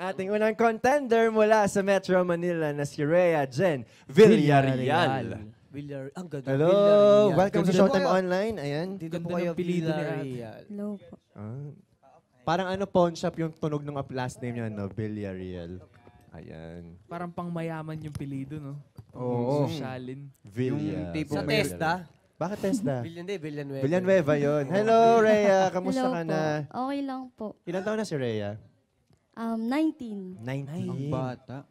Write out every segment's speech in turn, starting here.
Ating unang contender mula sa Metro Manila na si Rhea Jen Villarreal. Ang ganda. Hello! Welcome sa Showtime Online. Ayan. Dito po kayo, Villarreal. Hello po. Parang pawn shop yung tunog ng last name niya, no? Villarreal. Ayan. Parang pang mayaman yung pilido, no? Oo. Sosyalin. Villa. Sa Tesda. Bakit Tesda? Villanueva. Villanueva yun. Hello, Rhea. Kamusta Hello ka po. na? Okay lang po. Ilan taon na si Rhea? 19. 19. Ang bata.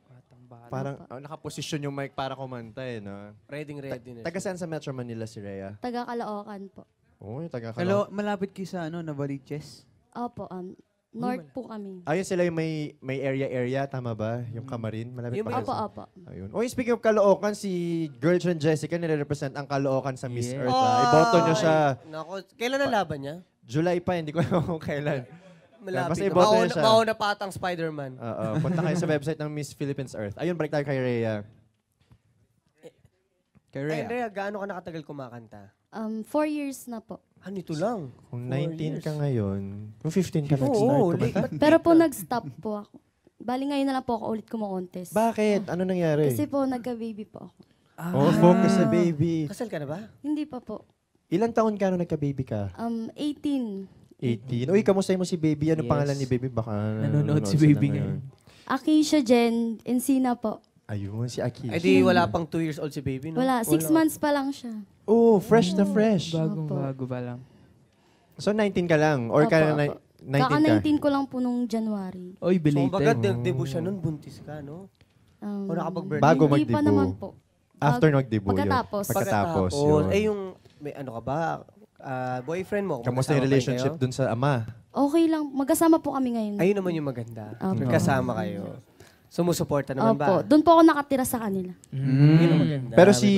Parang nakaposisyon yung mic para kumanta eh, no? Ready na. Taga saan sa Metro Manila si Rhea? Taga Caloocan po. Oo, taga Hello, malapit kayo sa Novaliches? Opo, north po kami. Ayun sila yung may area, tama ba? Yung Kamarin, malapit pa. Opo. Ayun. Oh, speaking of Caloocan, si Girlfriend Jessica nire-represent ang Caloocan sa Miss Yeah. Earth. Iboto nyo siya. Nako, kailan ang laban niya? July pa, hindi ko alam kung kailan. Malapit. Basta iboto niya siya. Mauna pa atang Spider-Man. Oo, punta kayo sa website ng Miss Philippines Earth. Ayun, balik tayo kay Rhea. Rhea, gaano ka nakatagal kumakanta? 4 years na po. Ito lang. Kung 19 ka ngayon, kung 15 ka Oo, nag-start kumanta. Pero po nag-stop po ako. Bali ngayon na lang po ako ulit kumo-contest. Bakit? Ano nangyari? Kasi po nagka-baby po ako. Focus sa baby. Kasal ka na ba? Hindi pa po. Ilang taon ka nung nagka-baby ka? 18. 18. Uy, kamusta mo si baby? Ano pangalan ni baby? Baka nanonood si sila baby ngayon. Acacia Jen Encina po. Ayun, si Aki. Ay di wala pang 2 years old si baby, no? Wala, 6 months pa lang siya. Oh, fresh na fresh. Bagong-bago ba lang? So, 19 ka lang? Or Opo, ka opo. 19 ka? Kaka-19 ko lang po nung January. Oy, So, belated. baga, debut siya nun, buntis ka, no? O nakapag-birthday? Bago Hindi pa mag-debut. naman po. After nag-debut yun. Pagkatapos. Pagkatapos yun. Eh yung, may ano ka ba? Boyfriend mo? Kamusta yung relationship dun sa ama? Okay lang. Magkasama po kami ngayon. Ayun naman yung maganda. Opo. Nagkasama kayo. Sumusuporta naman Opo. ba? Doon po ako nakatira sa kanila. Yun ang maganda. Pero si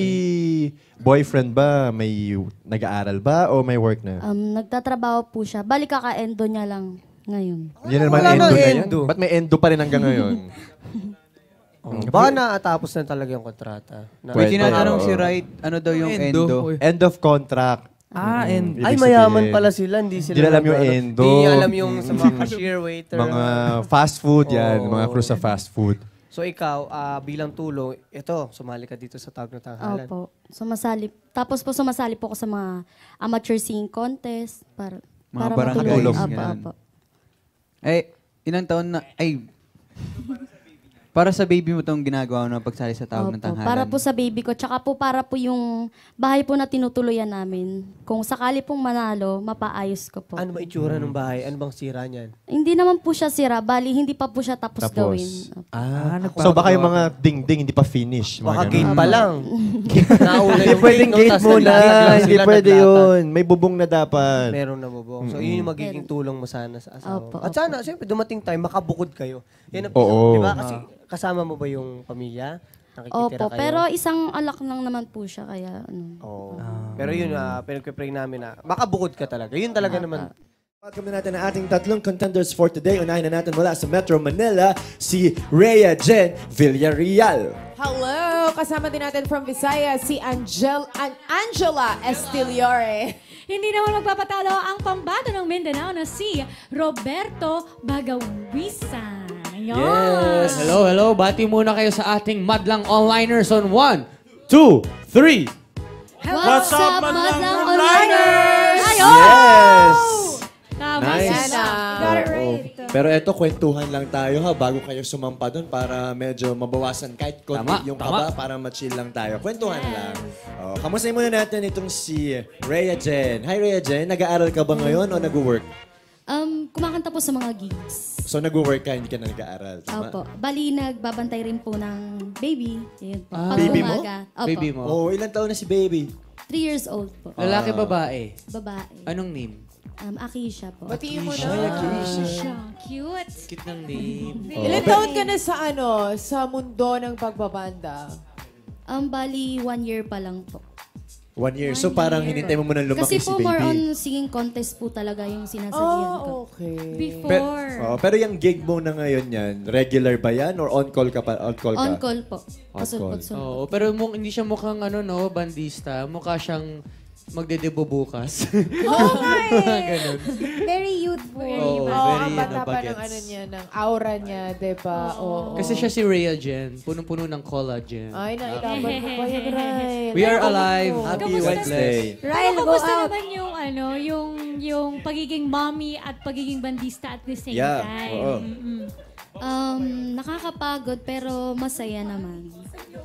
boyfriend ba, may nag-aaral ba o may work na? Nagtatrabaho po siya. Bali kaka-endo niya lang ngayon. Yan naman wala endo nang na yan. endo. Ba't may endo pa rin hanggang ngayon? Baka natapos na talaga yung kontrata. May Pwede, tinatanong oo. si Wright, ano daw yung endo? Uy. End of contract. And Ibig Ay, mayaman sabihin, pala sila. Hindi sila Hindi alam yung nag- endo. Hindi alam yung sa mga cashier, waiter. Mga fast food yan. Oo. Mga crew sa fast food. So ikaw, bilang tulong, ito, sumali ka dito sa Tawag na Tanghalan. Opo. Sumasali. Tapos po sumasali po ako sa mga amateur singing contest. Para barangay matulungan. games, Opo, ganun. opo. Ilang taon na, para sa baby mo itong ginagawa mo na pagsali sa Tawag ng Opo. Tanghalan. Para po sa baby ko. Tsaka po para po yung bahay po na tinutuluyan namin. Kung sakali pong manalo, mapaayos ko po. Ano ba itsura ng bahay? Ano bang sira niyan? Hindi naman po siya sira. Bali, hindi pa po siya tapos gawin. Opo. So baka yung mga ding-ding hindi pa finish. mga Baka ganun. gate pa lang. Nauna Hindi yung pwedeng no? gate Tas muna. nag-gate lang Hindi sila, pwede naglata. yun. May bubong na dapat. Meron na bubong. So yun yung magiging tulong mo sana sa asawa. Opo, At sana, siyempre, dumating time, makabukod kayo. Yan ang Oo. Di ba? Kasi kasama mo ba yung pamilya? Nakikitira Opo, kayo? pero isang alak lang naman po siya. Kaya ano. Oo. Pero yun, pinag-pray namin na makabukod ka talaga. Yun talaga naman. Welcome na natin ang ating tatlong contenders for today. Unahin na natin mula sa Metro Manila, si Rhea Jen Villarreal. Hello! Kasama din natin from Visayas, si Angela Estiliore. Hindi naman magpapatalo ang pambato ng Mindanao na si Roberto Bagawisan. Ayan. Yes! Hello. Bati muna kayo sa ating madlang onliners on 1, 2, 3. What's up, madlang onliners? Yes! Tama Nice. yan. Got it Oo. right. Pero eto, kwentuhan lang tayo ha, bago kayo sumampa doon para medyo mabawasan kahit konti Tama, yung tama. kaba para ma-chill lang tayo. Kwentuhan lang. Kamusta muna natin itong si Rhea Jen. Hi Rhea Jen, nag-aaral ka ba ngayon o nag-work? Kumakanta po sa mga gigs. So nag-work ka, hindi ka na nag-aaral, tama? Opo. Bali, nagbabantay rin po ng baby. Yun po. Pag Baby mo? umaga. Opo. Baby mo. Oh, ilang taon na si baby? 3 years old po. Lalaki, babae. Babae. Anong name? Acacia po. Batiin mo Siya, na. cute. Cute ng name. Ilan taon ka na sa mundo ng pagbabanda? Bali, 1 year pa lang po. 1 year. So parang hinintay mo muna lumaki Kasi si po baby. more on singing contest po talaga yung sinasalihan ko. Oh, okay. Before. Oo, pero yung gig mo na ngayon yan, regular ba yan? Or on-call ka pa? On-call ka? On call po. On-call. Pasulpot-sulpot. Oo, pero hindi siya mukhang bandista. Mukha siyang magdedebo bukas. Oh my! Ganun. Very youthful. Oo, Oo, very ang bata pa ng bagets. ng aura niya, diba? Oo. Kasi siya si Rhea Jen. Punong-puno ng collagen. Ay, nailaban mo pa yan, Ryan. We are alive. Happy Kamusta? Wednesday. Ryan, go kamusta out. naman yung pagiging mommy at pagiging bandista at the same Yeah, time? oo. Mm-mm. Nakakapagod pero masaya naman.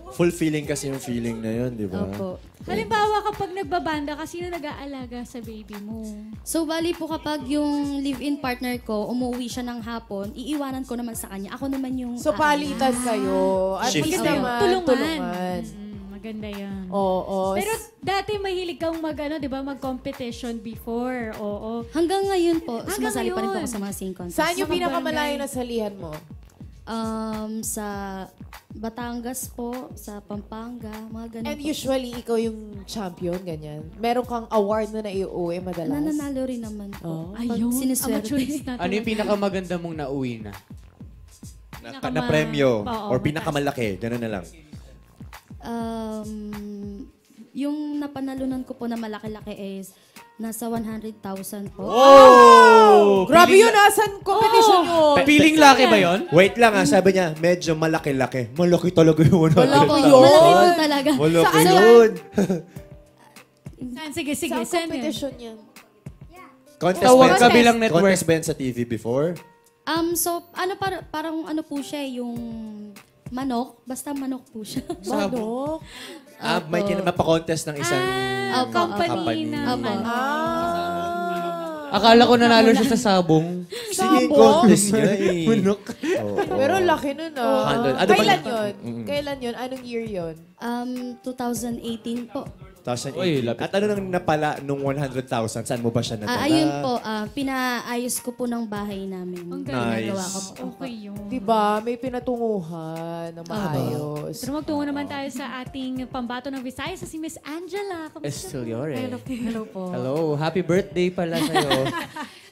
Fulfilling kasi yung feeling na yun, di ba? Opo. Halimbawa, kapag nagbabanda ka, sino nag-aalaga sa baby mo? So, bali po kapag yung live-in partner ko, umuwi siya ng hapon, iiwanan ko naman sa kanya. Ako naman yung... So, palitan kayo. At Shift. least Opo. naman, tulungan. Maganda yan. Oo. Pero dati mahilig kang di ba, mag-competition before. Oo. Hanggang ngayon po, Hanggang sumasali pa rin po ngayon. ako sa mga sing contest. Saan yung Mga pinakamalayo barangay. na salihan mo? Sa Batangas po, sa Pampanga, mga ganun And po. usually, ikaw yung champion, ganyan. Meron kang award na naiuwi madalas. Nananalo rin naman Oh. po. Pag Ayun, siniswerte. amateurist na Ano yung pinakamaganda mong nauwi na? Na premyo. Oo, Or pinakamalaki. Ganun na lang. Yung napanalunan ko po na malaki-laki is nasa 100,000 po. Grabe yun, asan competition yun? Feeling lucky ba yon? Wait lang sabi niya, medyo malaki-laki. Malaki talaga yun. Malaki Opo, yun. malaki po talaga. Malaki Saan yun. Saan? Sige, Saan saan yan? competition yan? Contest Tawag ba yan? kabilang network. Contest ba yan sa TV before? So, parang ano po siya, yung manok. Basta manok po siya. Manok? May mapakontest ng isang Opo, Company na. Opo. Akala ko nanalo siya sa sabong. singing Sabong? contest niya eh. Pero laki nun Ano ba Kailan yun? yun? Kailan yun? Anong year yun? 2018 po. 2018. Uy, lapit. At ano nang napala nung 100,000? Saan mo ba siya nadala? Ayun po, pinaayos ko po ng bahay namin. Ang galing. Ginagawa ko po. Okay yun. Diba? May pinatunguhan na maayos. Pero magtungo naman tayo sa ating pambato ng Visayas sa si Miss Angela. Kamusta? Estiliore. Hello po. Hello. Happy birthday pala sa'yo.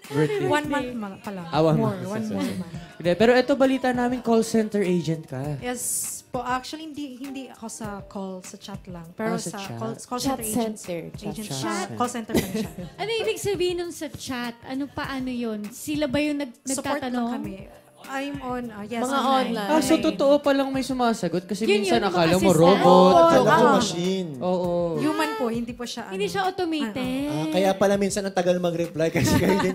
Birthday. 1 month pa lang. One More, month. 1 more month. Hindi, pero ito balita namin, call center agent ka. Yes po, actually hindi ako sa call, sa chat lang. Pero Sa sa chat. call Chat center agent. center. Agent Chat. call center lang siya. Ano ibig sabihin nun sa chat? Paano yun? Sila ba yung Support lang nagtatanong? kami. I'm on, yes, Mga online. So totoo palang may sumasagot? Kasi Yun minsan yun, yung akala mo assistant. robot. Oo, Akala ko Ah. machine. Oo. Human po, hindi po siya Hindi siya automated. Kaya pala minsan ang tagal mag-reply kasi kayo din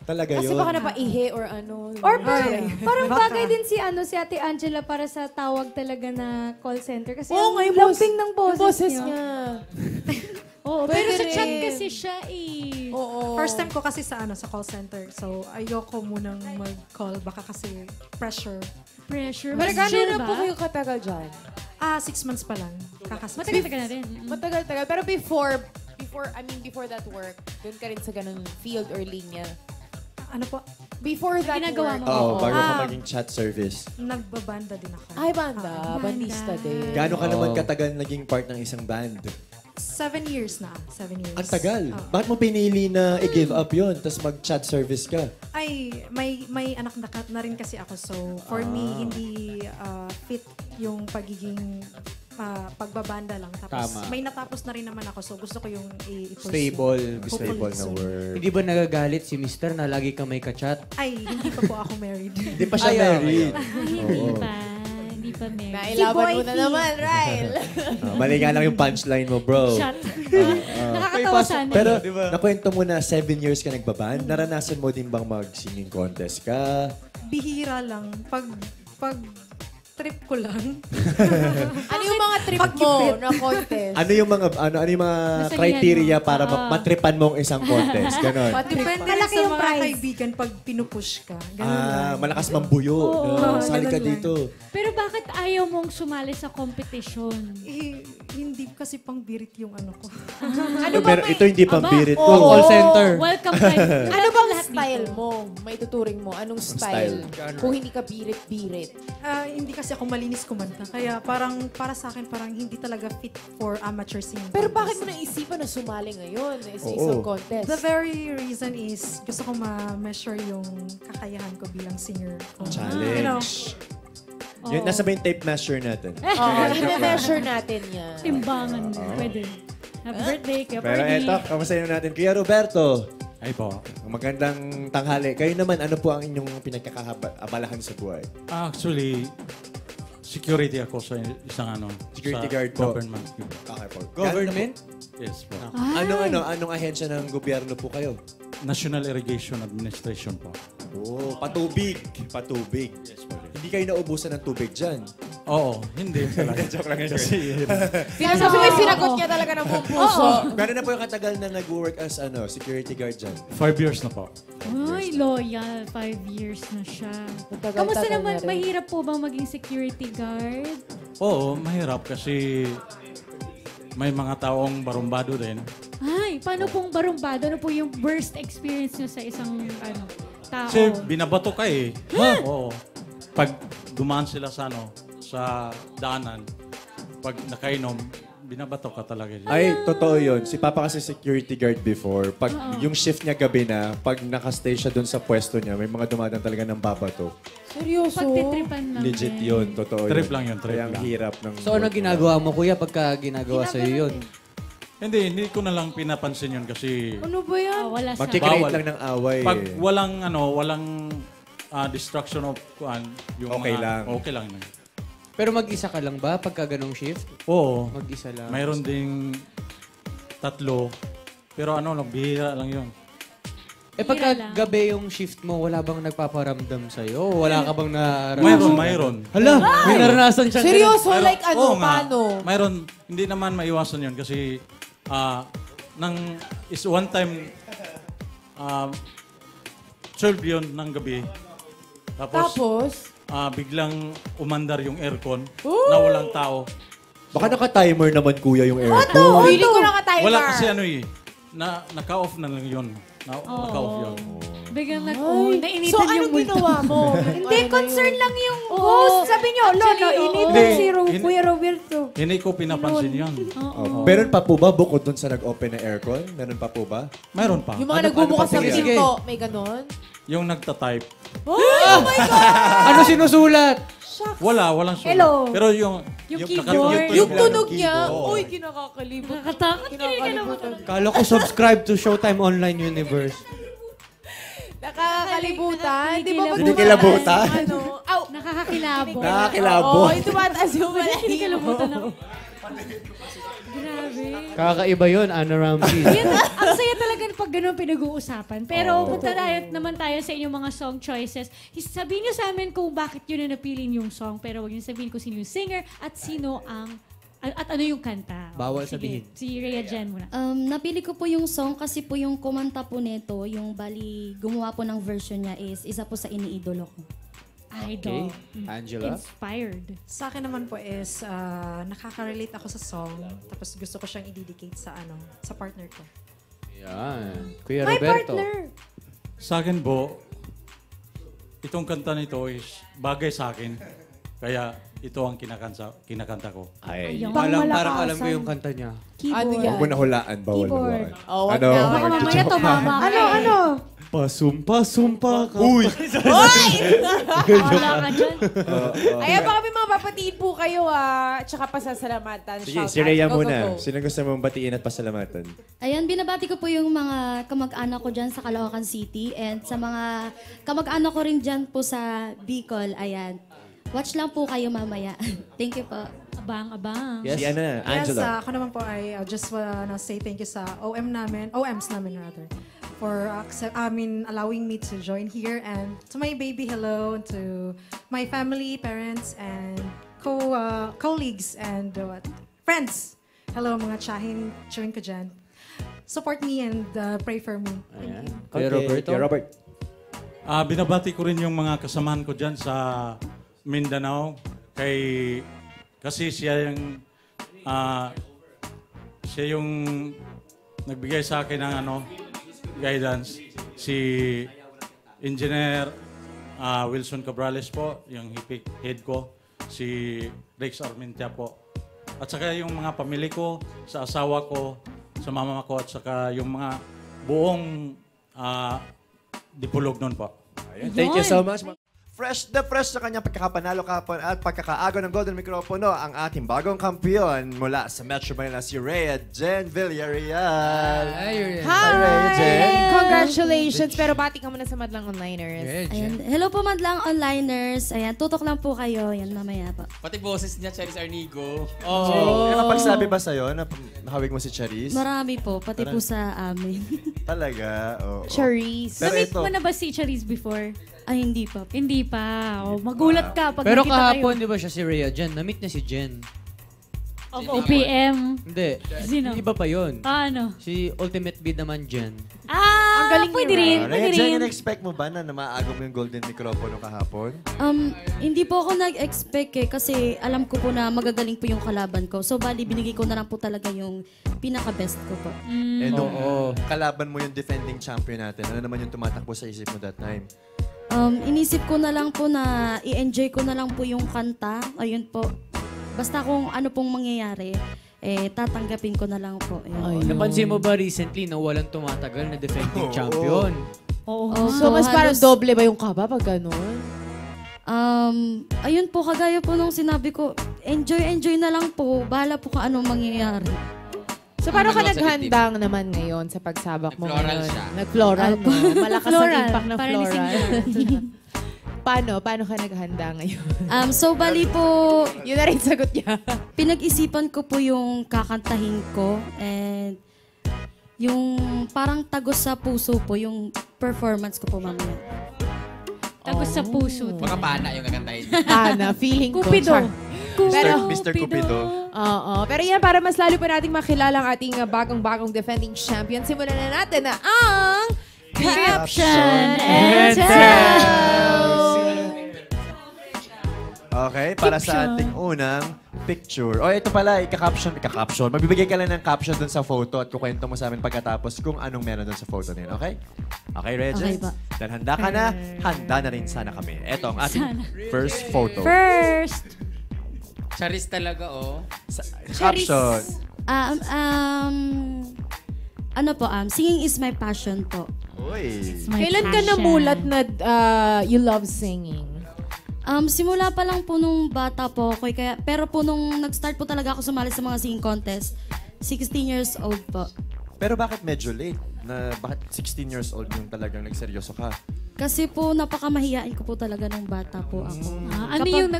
talaga Kasi yun. baka napaihi or ano. Or parang Baka. bagay din si Ate Angela para sa tawag talaga na call center. Kasi Oo, ang ngayon lambing ng Yung boses niya. niya. Oo, Pwede pero sa chat rin. kasi siya eh. Oo. First time ko kasi sa call center. So ayoko munang mag-call baka kasi pressure. Pressure. Pero Mas gano'n sure na ba? po kayo katagal dyan? 6 months pa lang. Matagal-tagal na rin. Matagal-tagal. Pero before that work, dun ka rin sa ganun field or linya. Ano po? Before that Ginagawa work. mo. Oo, bago ka Ah. maging chat service. Nagbabanda din ako. Ay, banda. Bandista din. Gaano ka Oo. naman katagal naging part ng isang band? 7 years na. 7 years. Ang tagal. Oo. Bakit mo pinili na i-give up yon tapos mag-chat service ka? Ay, may anak na rin kasi ako. So, for me, hindi fit yung pagiging pagbabanda lang. Tapos, Tama. may natapos na rin naman ako. So, gusto ko yung i-pursue. Stable. Stable na soon. work. Hindi ba nagagalit si mister na lagi ka may kachat? Ay, hindi pa po ako married. Hindi pa siya Ay, married. Hindi pa. Hindi pa married. Nailaban mo na naman, Ryle. Mali nga lang yung punchline mo, bro. Chat. Nakakatawa sana. Pero nakwento mo na 7 years ka nagbaband. Naranasan mo din bang mag-singing contest ka? Bihira lang. Pag trip ko lang. Ano yung mga trip mo na contest? Ano yung mga Nasalihan criteria mo. para matripan mo ang isang contest? Ganon. Depende Malaki sa yung mga prize. kaibigan pag pinupush ka. Ganun lang. Malakas mambuyo. Sali ka ganun lang. dito. Pero bakit ayaw mong sumali sa competition? Hindi kasi pang birit yung ano ko. Ano ba Pero ito hindi pambirit Oo. ko. Call center. Welcome time. Ano bang lahat style dito? mo? May tuturing mo. Anong style? style? Kung hindi ka birit-birit. Hindi kasi kasi ako malinis kumanta. Kaya parang para sa akin parang hindi talaga fit for amateur singing. Pero bakit contest. mo naisipan na sumali ngayon sa Oo. isang contest? The very reason is gusto ko ma-measure yung kakayahan ko bilang singer. Challenge. You know, Yun, nasa ba yung tape measure natin? Oo, i-measure natin yan. Timbangan mo. Pwede. Happy birthday, Kuya Pero Pardy. eto, kamustahin natin. Kuya Roberto, Ay po. magandang tanghali. Kayo naman, ano po ang inyong pinagkakaabalahan sa buhay? Actually, security ako sa isang Security sa guard po. government. Okay po. Government? Yes po. Anong ahensya ng gobyerno po kayo? National Irrigation Administration po. Oh, patubig. Patubig. Yes po. Hindi kayo naubusan ng tubig dyan. Oo, hindi talaga. Joke lang. Kasi Sinasabi ko, sinagot niya talaga ng buong puso. Gano'n na po yung katagal na nag-work as security guard dyan? 5 years na po. Ay, loyal. 5 years na siya. Matagal-tagal Kamusta naman? na rin. Mahirap po bang maging security guard? Oo, mahirap kasi may mga taong barumbado din. Ay, paano pong barumbado? Ano po yung worst experience nyo sa isang tao? Kasi binabato ka eh. Oo. Pag dumaan sila sa daanan, pag nakainom, binabato ka talaga. Ay, totoo yun. Si Papa kasi security guard before. Pag yung shift niya gabi na, pag nakastay siya dun sa pwesto niya, may mga dumadang talaga ng babato. Seryoso? Pagtitripan lang. Legit din. yun. Totoo Trip lang yun, trip Kaya ang lang. hirap ng... So, ano ginagawa mo, kuya, pagka ginagawa sa'yo yun? Hindi ko na lang pinapansin yun kasi Ano ba yan? Wala sa... Magkikreate Bawal. lang ng away. pag walang distraction of yung Okay mga- lang. Okay lang. Pero mag-isa ka lang ba pagka ganong shift? Oo. Mag-isa lang. Mayroon ding 3. Pero bihira lang yun. Pagka Hira lang. gabi yung shift mo, wala bang nagpaparamdam sa'yo? O wala ka bang naranasan? Mayroon. Hala, may naranasan siyang Seryoso? Mayroon. Like ano? Oo nga. Paano? Mayroon. Hindi naman maiwasan yun kasi one time 12 yun ng gabi. Tapos? Biglang umandar yung aircon na walang tao. Baka naka-timer naman, kuya, yung aircon. Feeling ko nakatimer. Wala kasi naka-off na lang yun. Naka-off yun. Biglang Ay. nainitan So, yung anong multo. ginawa mo? Hindi, concern lang yung Oo. host. Sabi niyo, Lolo, Actually, oo. initin Hindi. si Hin- Kuya Roberto. Hindi ko pinapansin yun. Oh, meron pa po ba bukod dun sa nag-open na aircon? Meron pa po ba? Mayroon pa. Yung mga nagbubukas ano ng pa sila? pinto, may ganon? Yung nagta-type. Ano sinusulat? Walang sulat. Hello. Pero yung keyboard. Yung tunog ng niya, keyboard. uy, kinakakalibot. Nakatakot. Kinakalibutan. Kala ko subscribe to Showtime Online Universe. Nakakalibutan. Di ba pag Hindi kilabutan? Ano? Aw! Nakakakilabo. Nakakilabo. Oo, yung tumataas yung balahibo. Kinikilabutan ako. Grabe. Kakaiba yun, Anna Ramsey. Yan, ang saya talaga pag ganun pinag-uusapan. Pero punta naman tayo sa inyong mga song choices. Sabihin niyo sa amin kung bakit yun na napili yung song. Pero huwag niyo sabihin kung sino yung singer at sino at ano yung kanta. Bawal Sige, sabihin. Si Rhea Jen muna. Napili ko po yung song kasi po yung kumanta po nito, yung bali gumawa po ng version niya is isa po sa iniidolo ko. Idol. Angela? Inspired. sa akin naman po is nakaka-relate ako sa song. Tapos gusto ko siyang i-dedicate sa partner ko. Yan. Kuya My Roberto. partner. Sa akin po, itong kanta nito is bagay sa akin. Kaya ito ang kinakanta ko. Ay. Ayun. Parang alam ko yung kanta niya. Ano Keyboard. yan? Huwag mo na hulaan. Bawal na Keyboard. hulaan. Oh, wag Ano? na. Baka mamaya tumama ka. Ano? Pasumpa ka. Uy! Wala ka dyan. Ayan, baka may mga papatiin po kayo tsaka pasasalamatan. Sige, Shout si Rhea out. Go, muna. go, go. Sino gusto mong batiin at pasalamatan? Ayan, binabati ko po yung mga kamag-anak ko dyan sa Caloocan City and sa mga kamag-anak ko rin dyan po sa Bicol. Ayan. Watch lang po kayo mamaya. Thank you po. Abang. Yes. Si Yes, Angela. ako naman po I just wanna say thank you sa OMs namin rather, for allowing me to join here, and to my baby, hello, to my family, parents, and colleagues, and friends. Hello mga tsahin, chewin ko dyan. Support me and pray for me. Ayan. Kuya Roberto? Kuya Robert. Binabati ko rin yung mga kasamahan ko dyan sa Mindanao. Kasi siya yung nagbigay sa akin ng guidance. Si Engineer Wilson Cabrales po, yung head ko. si Rex Armentia po. At saka yung mga pamilya ko, sa asawa ko, sa mama ko, at saka yung mga buong dipulog nun po. Thank you so much. Fresh na fresh sa kanyang pagkakapanalo kapon at pagkakaago ng Golden Micropono ang ating bagong kampiyon mula sa Metro Manila, si Rhea Jen Villarreal. Hi! Rhea Jen. Congratulations! Pero bati ka muna sa Madlang Onliners. Ayan. Hello po madlang onliners. Ayan, tutok lang po kayo. Yan, mamaya po. Pati boses niya, Charis Arnigo. May nakapagsabi ba sa'yo na nakawig mo si Charis? Marami po, pati po sa amin. Talaga? Oo. Charisse. Pero Na-meet ito, mo na ba si Charisse before? Ay, hindi pa. Hindi pa. Oh, magulat ka pag Pero nakita kahapon, kayo. di ba siya si Rhea Jen? Na-meet niya si Jen. Of OPM. Hindi. Sino? Iba pa yun. Ano? Si Ultimate Bid naman, Jen. Ang galing pwede niya. rin. Rhea Pwede Jen, rin. in-expect mo ba na maaagaw mo yung Golden Micropono kahapon? Hindi po ako nag-expect kasi alam ko po na magagaling po yung kalaban ko. So, bali, binigay ko na lang po talaga yung pinaka-best ko po. Eh, nung kalaban mo yung defending champion natin, ano naman yung tumatakbo sa isip mo that time? Inisip ko na lang po na i-enjoy ko na lang po yung kanta. Ayun po. Basta kung ano pong mangyayari, tatanggapin ko na lang po. Ayun. Napansin mo ba recently na walang tumatagal na defending champion? Oo. So, mas parang doble ba yung kaba pag gano'n? Ayun po, kagaya po nung sinabi ko, enjoy na lang po. Bahala po kung anong mangyayari. So, paano ka naghandang naman ngayon sa pagsabak mo Nag-floral ngayon? siya. Nag-floral mo. Malakas ang Floral. impact ng Parang floral. Paano ka naghanda ngayon? So, bali po, Yun na rin sagot niya. pinag-isipan ko po yung kakantahin ko and yung parang tagos sa puso po, yung performance ko po mamaya. Tagos sa puso. Baka pana yung kakantahin. Ana, feeling ko. Cupido. Char. Pero, Mr. Cupido. Oo. Pero yan, para mas lalo pa nating makilala ang ating bagong-bagong defending champion, simulan na natin na ang Caption and Tell! Okay, para sa ating unang picture. O, ito pala, ika-caption. Magbibigay ka lang ng caption dun sa photo at kukwento mo sa amin pagkatapos kung anong meron dun sa photo na yun. Okay? Okay, Reggie? Okay ba? Dahil handa ka na, handa na rin sana kami. Ito ang ating first photo. First. Charis talaga, oh. Caption. Ano po, singing is my passion po. Uy. Kailan ka namulat na you love singing? Simula pa lang po nung bata po ako. Pero po nung nag-start po talaga ako sumali sa mga singing contest, 16 years old po. Pero bakit medyo late? Bakit 16 years old yung talagang nagseryoso ka? Kasi po napakamahiyain ko po talaga nung bata po ako. Ano yung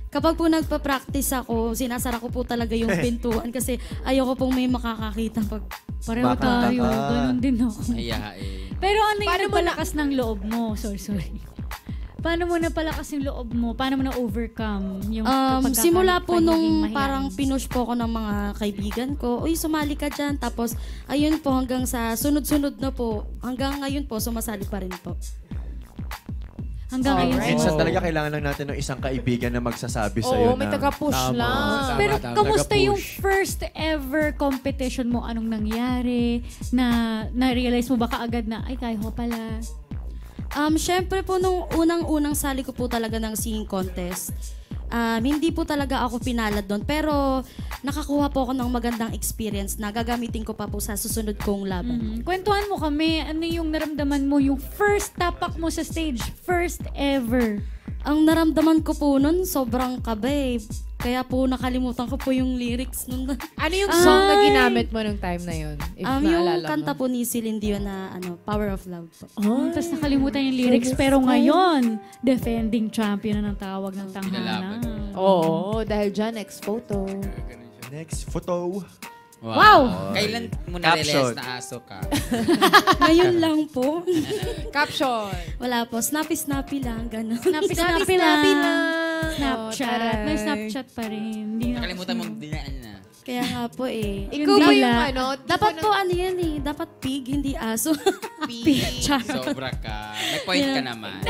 Kapag po nagpa-practice ako, sinasara ko po talaga yung pintuan kasi ayoko pong may makakakita pag pareho tayo. Ganun din ako. Ayain. Pero ano yung nagpalakas ng loob mo? Sorry. Paano mo napalakas yung loob mo? Paano mo na-overcome yung simula po nung mahiyain? parang pinush po ako ng mga kaibigan ko, uy, sumali ka dyan. Tapos, ayun po, hanggang sa sunod-sunod na po, hanggang ngayon po, sumasali pa rin po. Hanggang ngayon. Minsan talaga kailangan lang natin ng isang kaibigan na magsasabi sa'yo na... Oo, may taga-push lang. Pero kamusta yung first ever competition mo? Anong nangyari? Na-realize mo ba kaagad na, ay, kaya ko pala? Syempre po, nung unang-unang sali ko po talaga ng singing contest, hindi po talaga ako pinalad doon. Pero nakakuha po ako ng magandang experience na gagamitin ko pa po sa susunod kong laban. Kwentuhan mo kami, ano yung naramdaman mo, yung first tapak mo sa stage, first ever? Ang naramdaman ko po nun, sobrang kaba eh. Kaya po nakalimutan ko po yung lyrics nun. Ano yung song na ginamit mo nung time na yun? If yung naalala kanta mo. po ni Celine Dion na Power of Love po. Tapos nakalimutan yung lyrics, pero ngayon, defending champion na ng tawag ng tanghalan. Oo, dahil dyan, next photo. Next photo. Wow! Kailan mo na-realize na aso ka? Ngayon lang po. Caption. Wala po. Snappy-snappy lang. Ganun. Snappy lang. Snapchat. May Snapchat pa rin. Hindi na Nakalimutan mong dinaan na. Kaya nga po eh. Ikaw ba yung ano? Dapat po ano yan eh. Dapat pig, hindi aso. Pig. Sobra ka. May point ka naman.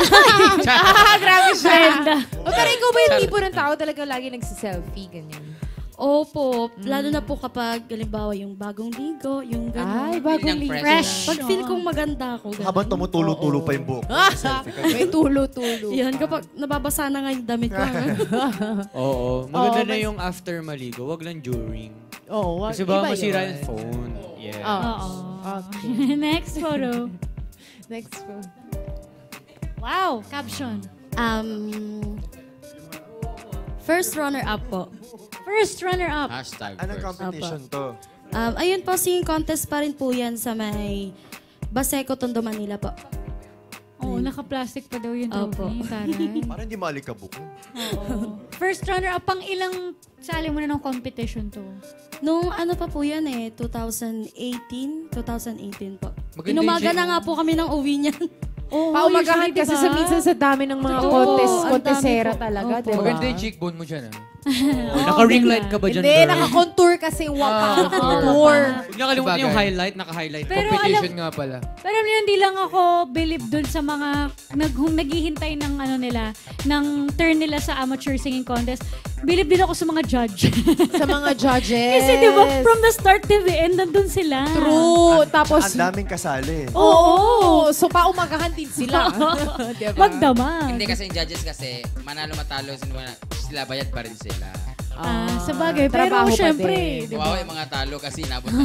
Grabe siya. Pero ikaw ba yung tipo ng tao talaga lagi nagsiselfie, ganyan? Opo, lalo na po kapag, halimbawa, yung bagong ligo, yung gano'n. Ay, bagong ligo. Fresh. Pag feel kong maganda ako, gano'n. Habang tumutulo-tulo pa yung buhok. May tulo-tulo. Yan, kapag nababasa na nga yung damit ko. Oo. Maganda na yung after maligo. Wag lang during. Oo, Kasi baka masira yung phone. Yeah. Oo. Okay. Next photo. Next po. Wow, caption. First runner-up po. First runner-up. Hashtag Anong first. competition to? Ayun po, singing contest pa rin po yan sa may Baseco, Tondo, Manila po. Oo, naka-plastic pa daw yung Opo. trophy. Taray. Parang hindi maalikabok. Oo. First runner-up, pang ilang sali mo na ng competition to? Nung ano pa po yan 2018 po. Maganda Inumaga yung na nga po kami ng uwi niyan. Oo, Paumagahan usually, kasi diba? sa minsan sa dami ng mga Totoo, ang contestera dami po. talaga, Opo. diba? Maganda yung cheekbone mo dyan, Naka-ring light ka ba dyan, Hindi, girl? naka-contour kasi contour. Huwag nakalimutan yung highlight, naka-highlight. Pero Competition nga pala. Pero alam niyo, hindi lang ako believe dun sa mga naghihintay ng ano nila, ng turn nila sa amateur singing contest. Believe din ako sa mga judge. Sa mga judges. Kasi di ba, from the start to the end, nandun sila. True. Tapos, Ang daming kasali. oo. So, paumagahan din sila. Diba? Magdamag. Hindi kasi yung judges kasi, manalo matalo, sila bayad pa rin sila. Sa bagay, pero trabaho pa syempre, din. di Wow, ba? yung mga talo kasi inabot na.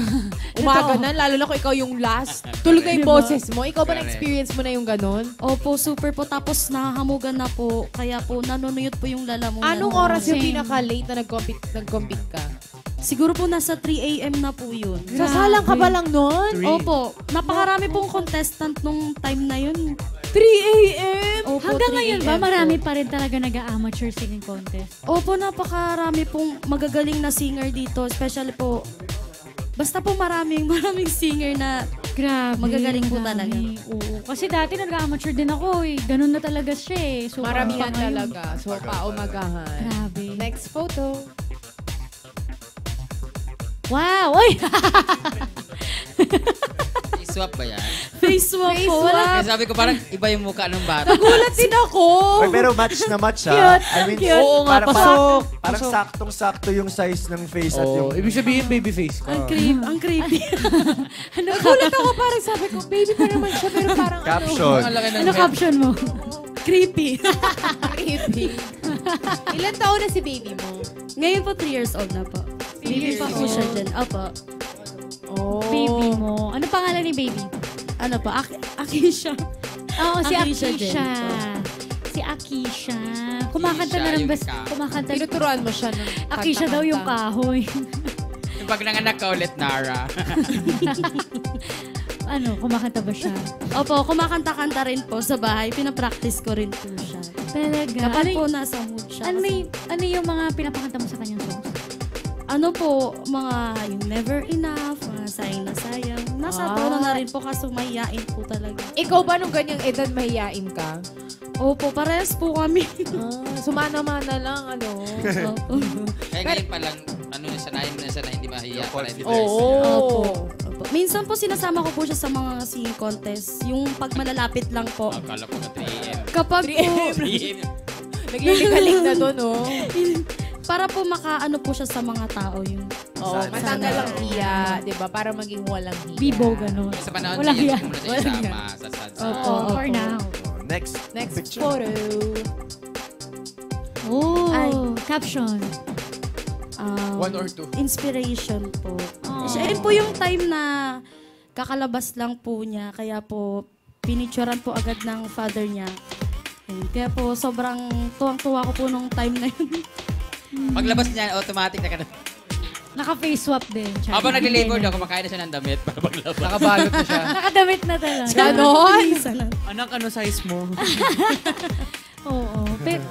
Umaga na, lalo na kung ikaw yung last. Tulog na yung boses mo. Ikaw ba na-experience mo na yung ganun? Opo, super po. Tapos nahahamugan na po. Kaya po nanunuyot po yung lalamunan. Anong ko. oras yung Same. pinaka-late na nag-compete ka? Siguro po nasa 3 a.m. na po yun. Sasalang ka ba lang nun? Opo, napakarami pong contestant nung time na yun. 3 a.m.? Opo, Hanggang 3 ngayon ba, a.m. po. marami pa rin talaga nag-amateur singing contest? Opo, napakarami pong magagaling na singer dito. Especially po, basta po maraming singer na Grabe. magagaling po marami. talaga. Oo. Kasi dati nag-amateur din ako eh. Ganun na talaga siya eh. So, Maramihan pa ngayon. talaga. So, paumagahan. Grabe. Next photo. Wow! Uy! I-swap ba yan? Face swap Face po. swap. Kaya sabi ko parang iba yung mukha ng bata. Nagulat din ako. Oy, pero match na match, ha? Cute, I mean, cute. Oo nga, pasok. Parang saktong-sakto yung size ng face at Oh, yung... ibig sabihin baby face ka. Ang creepy. Nagulat ako. Parang sabi ko, baby pa naman siya. Pero parang Caption. Ang laki ng Ano head. caption mo? Creepy. creepy. Ilan taon na si baby mo? Ngayon po 3 years old na po. Baby pa po siya dyan. Opo. Oh. Baby mo. Ano pangalan ni baby? Ano po? Akisha. Oo, si Akisha din Akisha. po. Si Akisha. Kumakanta na Akisha, rin ba? yung ka- Kumakanta. Tinuturuan mo siya ng Akisha daw yung kahoy. Yung pag nanganak ka ulit, Nara. Ano, kumakanta ba siya? Opo, kumakanta-kanta rin po sa bahay. Pinapractice ko rin po siya. Talaga? Kapag Ano, po nasa mood siya. ano, Kasi, ano yung mga pinapakanta mo sa kanyang songs? ano po, mga yung never enough, mga sayang na sayang. Nasa tono na rin po kaso mahihain po talaga. Ikaw ba nung ganyang edad mahiyain ka? Opo, parehas po kami. Sumana-mana lang, ano? Opo. Kaya ngayon pa lang, sanayin mo na siya na hindi mahiya. Para hindi Oo. Opo. Minsan po sinasama ko po siya sa mga singing contest. Yung pag malalapit lang po. Akala ko na 3 a.m. Kapag po, 3 a.m. Nagliligalig na doon, oh. para po makaano po siya sa mga tao yung Oo, matanggal ang hiya, di ba? Para maging walang hiya. Bibo, gano'n. Sa panahon Walang niya, yan. muna siya isama sa sadsa. Opo, for now. Next picture. Photo. Oh, Ay. caption. 1 or 2. inspiration po. Oh. Siya yun po yung time na kakalabas lang po niya. Kaya po, pinicturean po agad ng father niya. Ayun. Kaya po, sobrang tuwang-tuwa ko po nung time na yun. Paglabas niya, automatic na ka na. Naka-face swap din. Tsaka Habang hindi nag-labor na. daw, kumakain na siya ng damit para paglabas. Nakabalot na siya. Nakadamit na talaga. Ganon? Anak, ano size mo? Oo. Pero,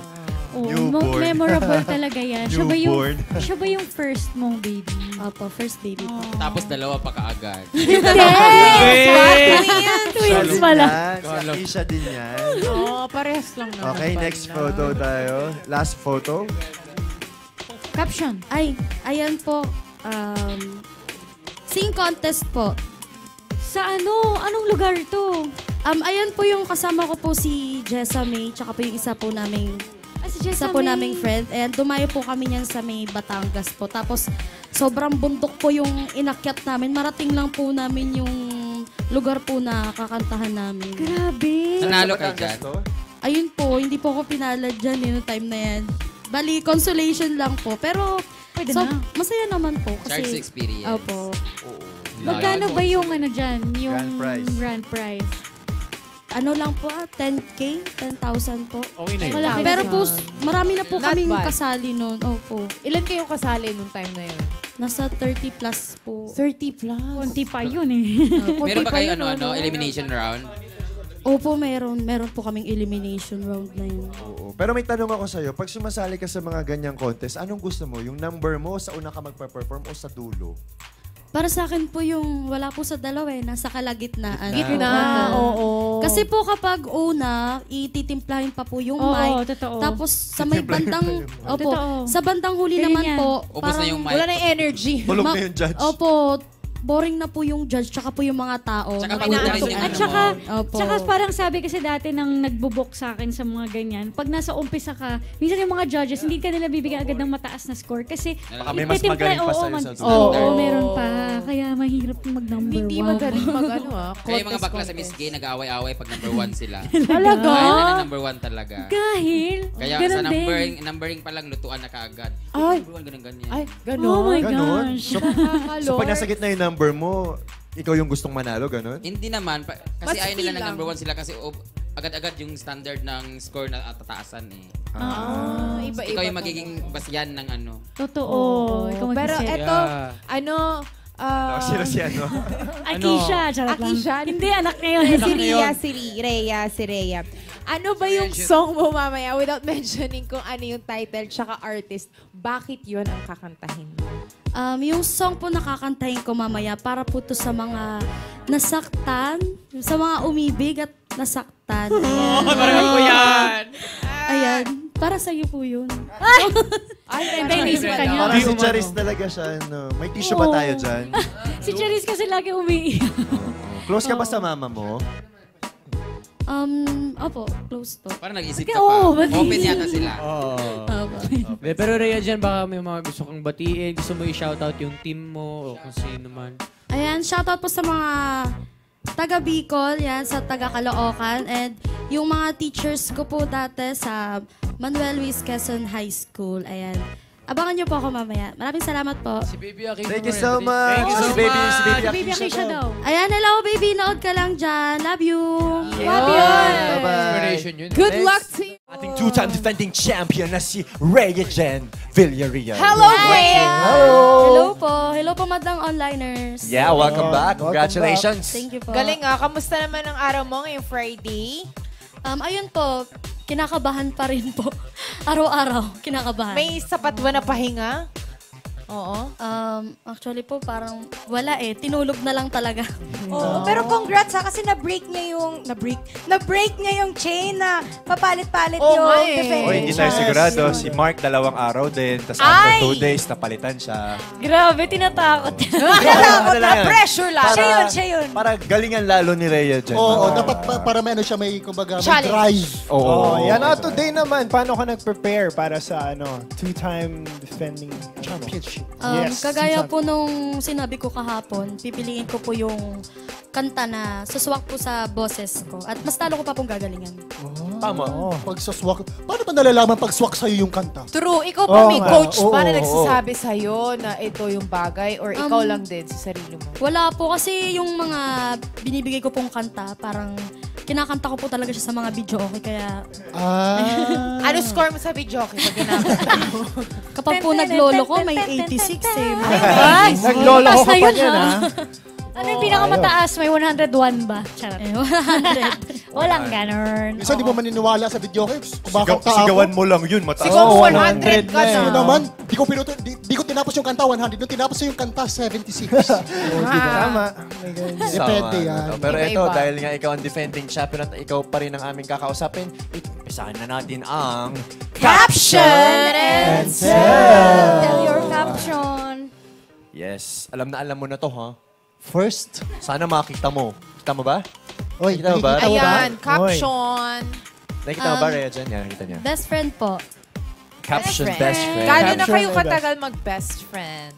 Newborn. memorable talaga yan. Newborn. Siya ba yung first mong baby? Opo, first baby po. Tapos dalawa pa kaagad. Twins pala. Isa din yan. Oo, parehas lang naman. Okay, pala. next photo tayo. Last photo. Caption. Ay, ayan po. Singing contest po. Sa ano? Anong lugar to? Ayan po yung kasama ko po si Jessa May, tsaka po yung isa po naming Isa po naming friend. And dumayo po kami niyan sa may Batangas po. Tapos sobrang bundok po yung inakyat namin. Marating lang po namin yung lugar po na kakantahan namin. Grabe. Nanalo kayo dyan? Ayun po, hindi po ako pinalad dyan yung time na yan. Bali, consolation lang po. Pero Pwede na. masaya naman po. Kasi, Charles experience. Opo. Magkano ba yung ano dyan? Yung Grand prize. grand prize? Ano lang po, 10K? 10,000 po. Okay na yun. Malaki Pero siya. po, marami na po Not kaming bad. kasali noon. Opo. Ilan kayong kasali nung time na yun? Nasa 30 plus po. 30 plus. Konti pa yun eh. Meron ba kayo elimination round? Opo, meron po kaming elimination round na yun. Oo. Pero may tanong ako sa'yo, pag sumasali ka sa mga ganyang contest, anong gusto mo? Yung number mo sa una ka magpa-perform o sa dulo? Para sa akin po yung wala po sa dalawa nasa kalagitnaan. Gitna, oo. Kasi po kapag una, ititimplahin pa po yung Oo, mic. totoo. Tapos sa may bandang, opo, Totoo. sa bandang huli Ganyan naman yan. po, Ubus na yung mic. Wala na yung energy. Tulog na yung judge. Opo, boring na po yung judge, tsaka po yung mga tao. Tsaka Napagod pagod na rin po yung kayo. At saka, Opo. tsaka parang sabi kasi dati nang nagbubok sa akin sa mga ganyan, pag nasa umpisa ka, minsan yung mga judges, hindi ka nila bibigyan agad ng mataas na score kasi Baka may mas ititimpla- magaling pa oo, sa'yo mag- sa Oo, standard. meron pa. Kaya mahirap yung mag-number Hindi one. magaling mag Kaya yung mga bakla sa Miss Gay, nag-aaway-aaway pag number 1 sila. Talaga? Ayaw na number 1 talaga. Dahil, Kaya ganun sa din. numbering pa lang, lutuan na kaagad. Ay. Number 1, ganun-ganyan. Ay, Oh gano'n. my Ganon? gosh. So pag nasa gitna yung number mo, ikaw yung gustong manalo, ganon? Hindi naman. Mas Kasi ayaw nila feel ng lang. number 1 sila kasi agad-agad yung standard ng score na tataasan eh. Iba-iba. Ikaw yung magiging basyan ng ano. Totoo. Ikaw Pero mag-isip. eto, Yeah. ano, Sino si ano? Akisha, charot lang. Akisha? Hindi, anak niya yun. si Rhea. Ano ba yung song mo mamaya without mentioning kung ano yung title tsaka artist? Bakit yun ang kakantahin mo? Yung song po nakakantahin ko mamaya para po to sa mga nasaktan, sa mga umibig at nasaktan. Ayan. Parang ko yan! Ayan. Para sa'yo po yun. Ay, Hindi, inisip ka niya. Parang si Charis talaga siya. No? May tissue ba tayo dyan? Si Charis kasi lagi umiiyak. Close ka ba sa mama mo? Opo, close po. Parang nag-isip ka Oo, pa. ba't Open yata sila. Opo. Pero Rhea dyan, baka may mga gusto kang batiin. Gusto mo i-shoutout yung team mo o kung sino man. Ayan, shoutout po sa mga taga Bicol, yan, sa taga Caloocan, and yung mga teachers ko po dati sa Manuel Luis Quezon High School. Ayan. Abangan niyo po ako mamaya. Maraming salamat po. Si Baby Akisha. Thank you so much! Thank you so Si Baby Baby Akisha daw. Ayan, hello baby, nood ka lang dyan. Love you. Love you. Bye-bye! Inspiration yun. Good luck to you. Ating two-time defending champion na si Rhea Jen Villarreal. Hello, Rhea! Hello po. Hello po, madang onliners. Yeah, welcome back. Congratulations. Thank you po. Galing ah. Kamusta naman ang araw mo ngayong Friday? Ayun po, kinakabahan pa rin po. Araw-araw, kinakabahan. May sapat ba na pahinga? Oo. Actually po, parang wala eh. Tinulog na lang talaga. Oo, pero congrats ha, kasi na-break niya yung chain na papalit-palit Oo yung nga eh. defense. Oy, hindi tayo sigurado. Si Mark 2 araw din. Tapos Ay! after 2 days, napalitan siya. Grabe, tinatakot. Natakot na, pressure lang. Siya yun. Para galingan lalo ni Rhea Jen. Oo, dapat para may ano siya, may kumbaga, may Challenge. drive. Oo. Yan. Today naman, paano ka nag-prepare para sa two-time defending championship? Kagaya po nung sinabi ko kahapon, pipiliin ko po yung kanta na suswak po sa boses ko. At mas talo ko pa pong gagalingan. Tama. Pagsaswak. Paano ba nalalaman pag swak sa'yo yung kanta? True. Ikaw pa may coach Oo, ba na oo, nagsasabi sa'yo na ito yung bagay or ikaw lang din sa sarili mo? Wala po kasi yung mga binibigay ko pong kanta, parang kinakanta ko po talaga siya sa mga video okay. Kaya Ano score mo sa video pag ginakanta mo? kapag po naglolo ko, may 86 eh. Naglolo ko ka pa yan, ha? Ano yung pinakamataas? May 101 ba? Charot. 100. Walang ganun. Minsan di mo maniniwala sa video clips. Kumakanta ako. Sigawan mo lang yun, mataas. Sigaw mo 100 ka Ano na. naman, di ko tinapos yung kanta 100. Nung tinapos yung kanta 76. Tama. Depende yan. Pero ito, Iba-iba. dahil nga ikaw ang defending champion at ikaw pa rin ang aming kakausapin, isahan na natin ang Caption and Tell your caption. Yes, alam mo na to, ha? First. Sana makita mo. Kita mo ba? Oy, Kita mo ba? nakikita mo ba? Ayan, caption. Nakikita mo ba, Rhea, dyan? Yan, nakita niya. Best friend po. Caption, best friend. Gano'n na Caption kayo ay best. katagal mag-best friend?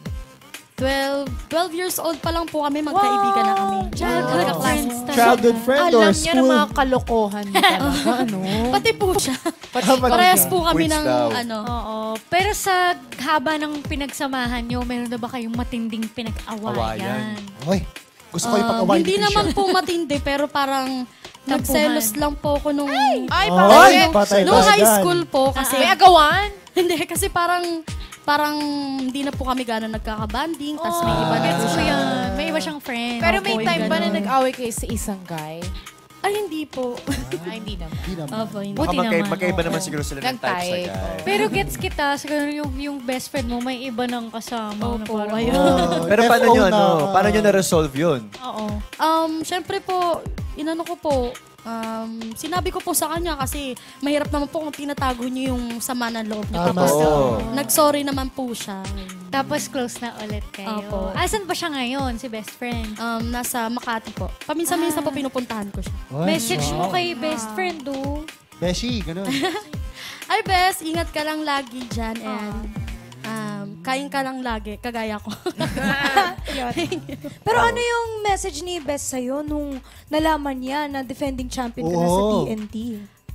12 years old pa lang po kami, magkaibigan na kami. Childhood friends talaga. Childhood friend or Alam niya na school? mga kalokohan niya talaga, ano? Pati po siya. Pati Parehas siya. po kami Which ng daw? ano. Oo. Pero sa haba ng pinagsamahan nyo, meron na ba kayong matinding pinag-awayan? Hoy, gusto ko ipag-awayin Hindi ni naman Christian. po matindi, pero parang nagselos lang po ako nung... Ay, Ay, bakit? patay Nung high talaga. school po, kasi... May agawan? Hindi, kasi parang hindi na po kami gano'n nagkakabanding, tapos may iba na po Gets ko siya. yan. May iba siyang friend. Pero may Opo, time ba na ganun. nag-away kayo sa isang guy? Ay, hindi po. Ay, hindi naman. Opo, hindi. Buti naman. Magkaiba Oo. naman siguro sila ng type sa Nag-type. guy. Pero gets kita, siguro yung best friend mo, may iba nang kasama. Opo, na parang, ayun. Pero paano FO nyo, na, paano nyo na-resolve yun? Oo. Syempre po, inano ko po, sinabi ko po sa kanya kasi mahirap naman po kung tinatago niyo yung sama ng loob niyo. Tama. Tapos, Oo. nag-sorry naman po siya. Tapos close na ulit kayo. Opo. Asan ba siya ngayon, si best friend? Nasa Makati po. Paminsan-minsan po pinupuntahan ko siya. Message mo kay best friend, do. Beshi, ganun. Ay, Bes, ingat ka lang lagi dyan and kain ka lang lagi, kagaya ko. Pero ano yung message ni Best sa'yo nung nalaman niya na defending champion ka na sa Oo. TNT?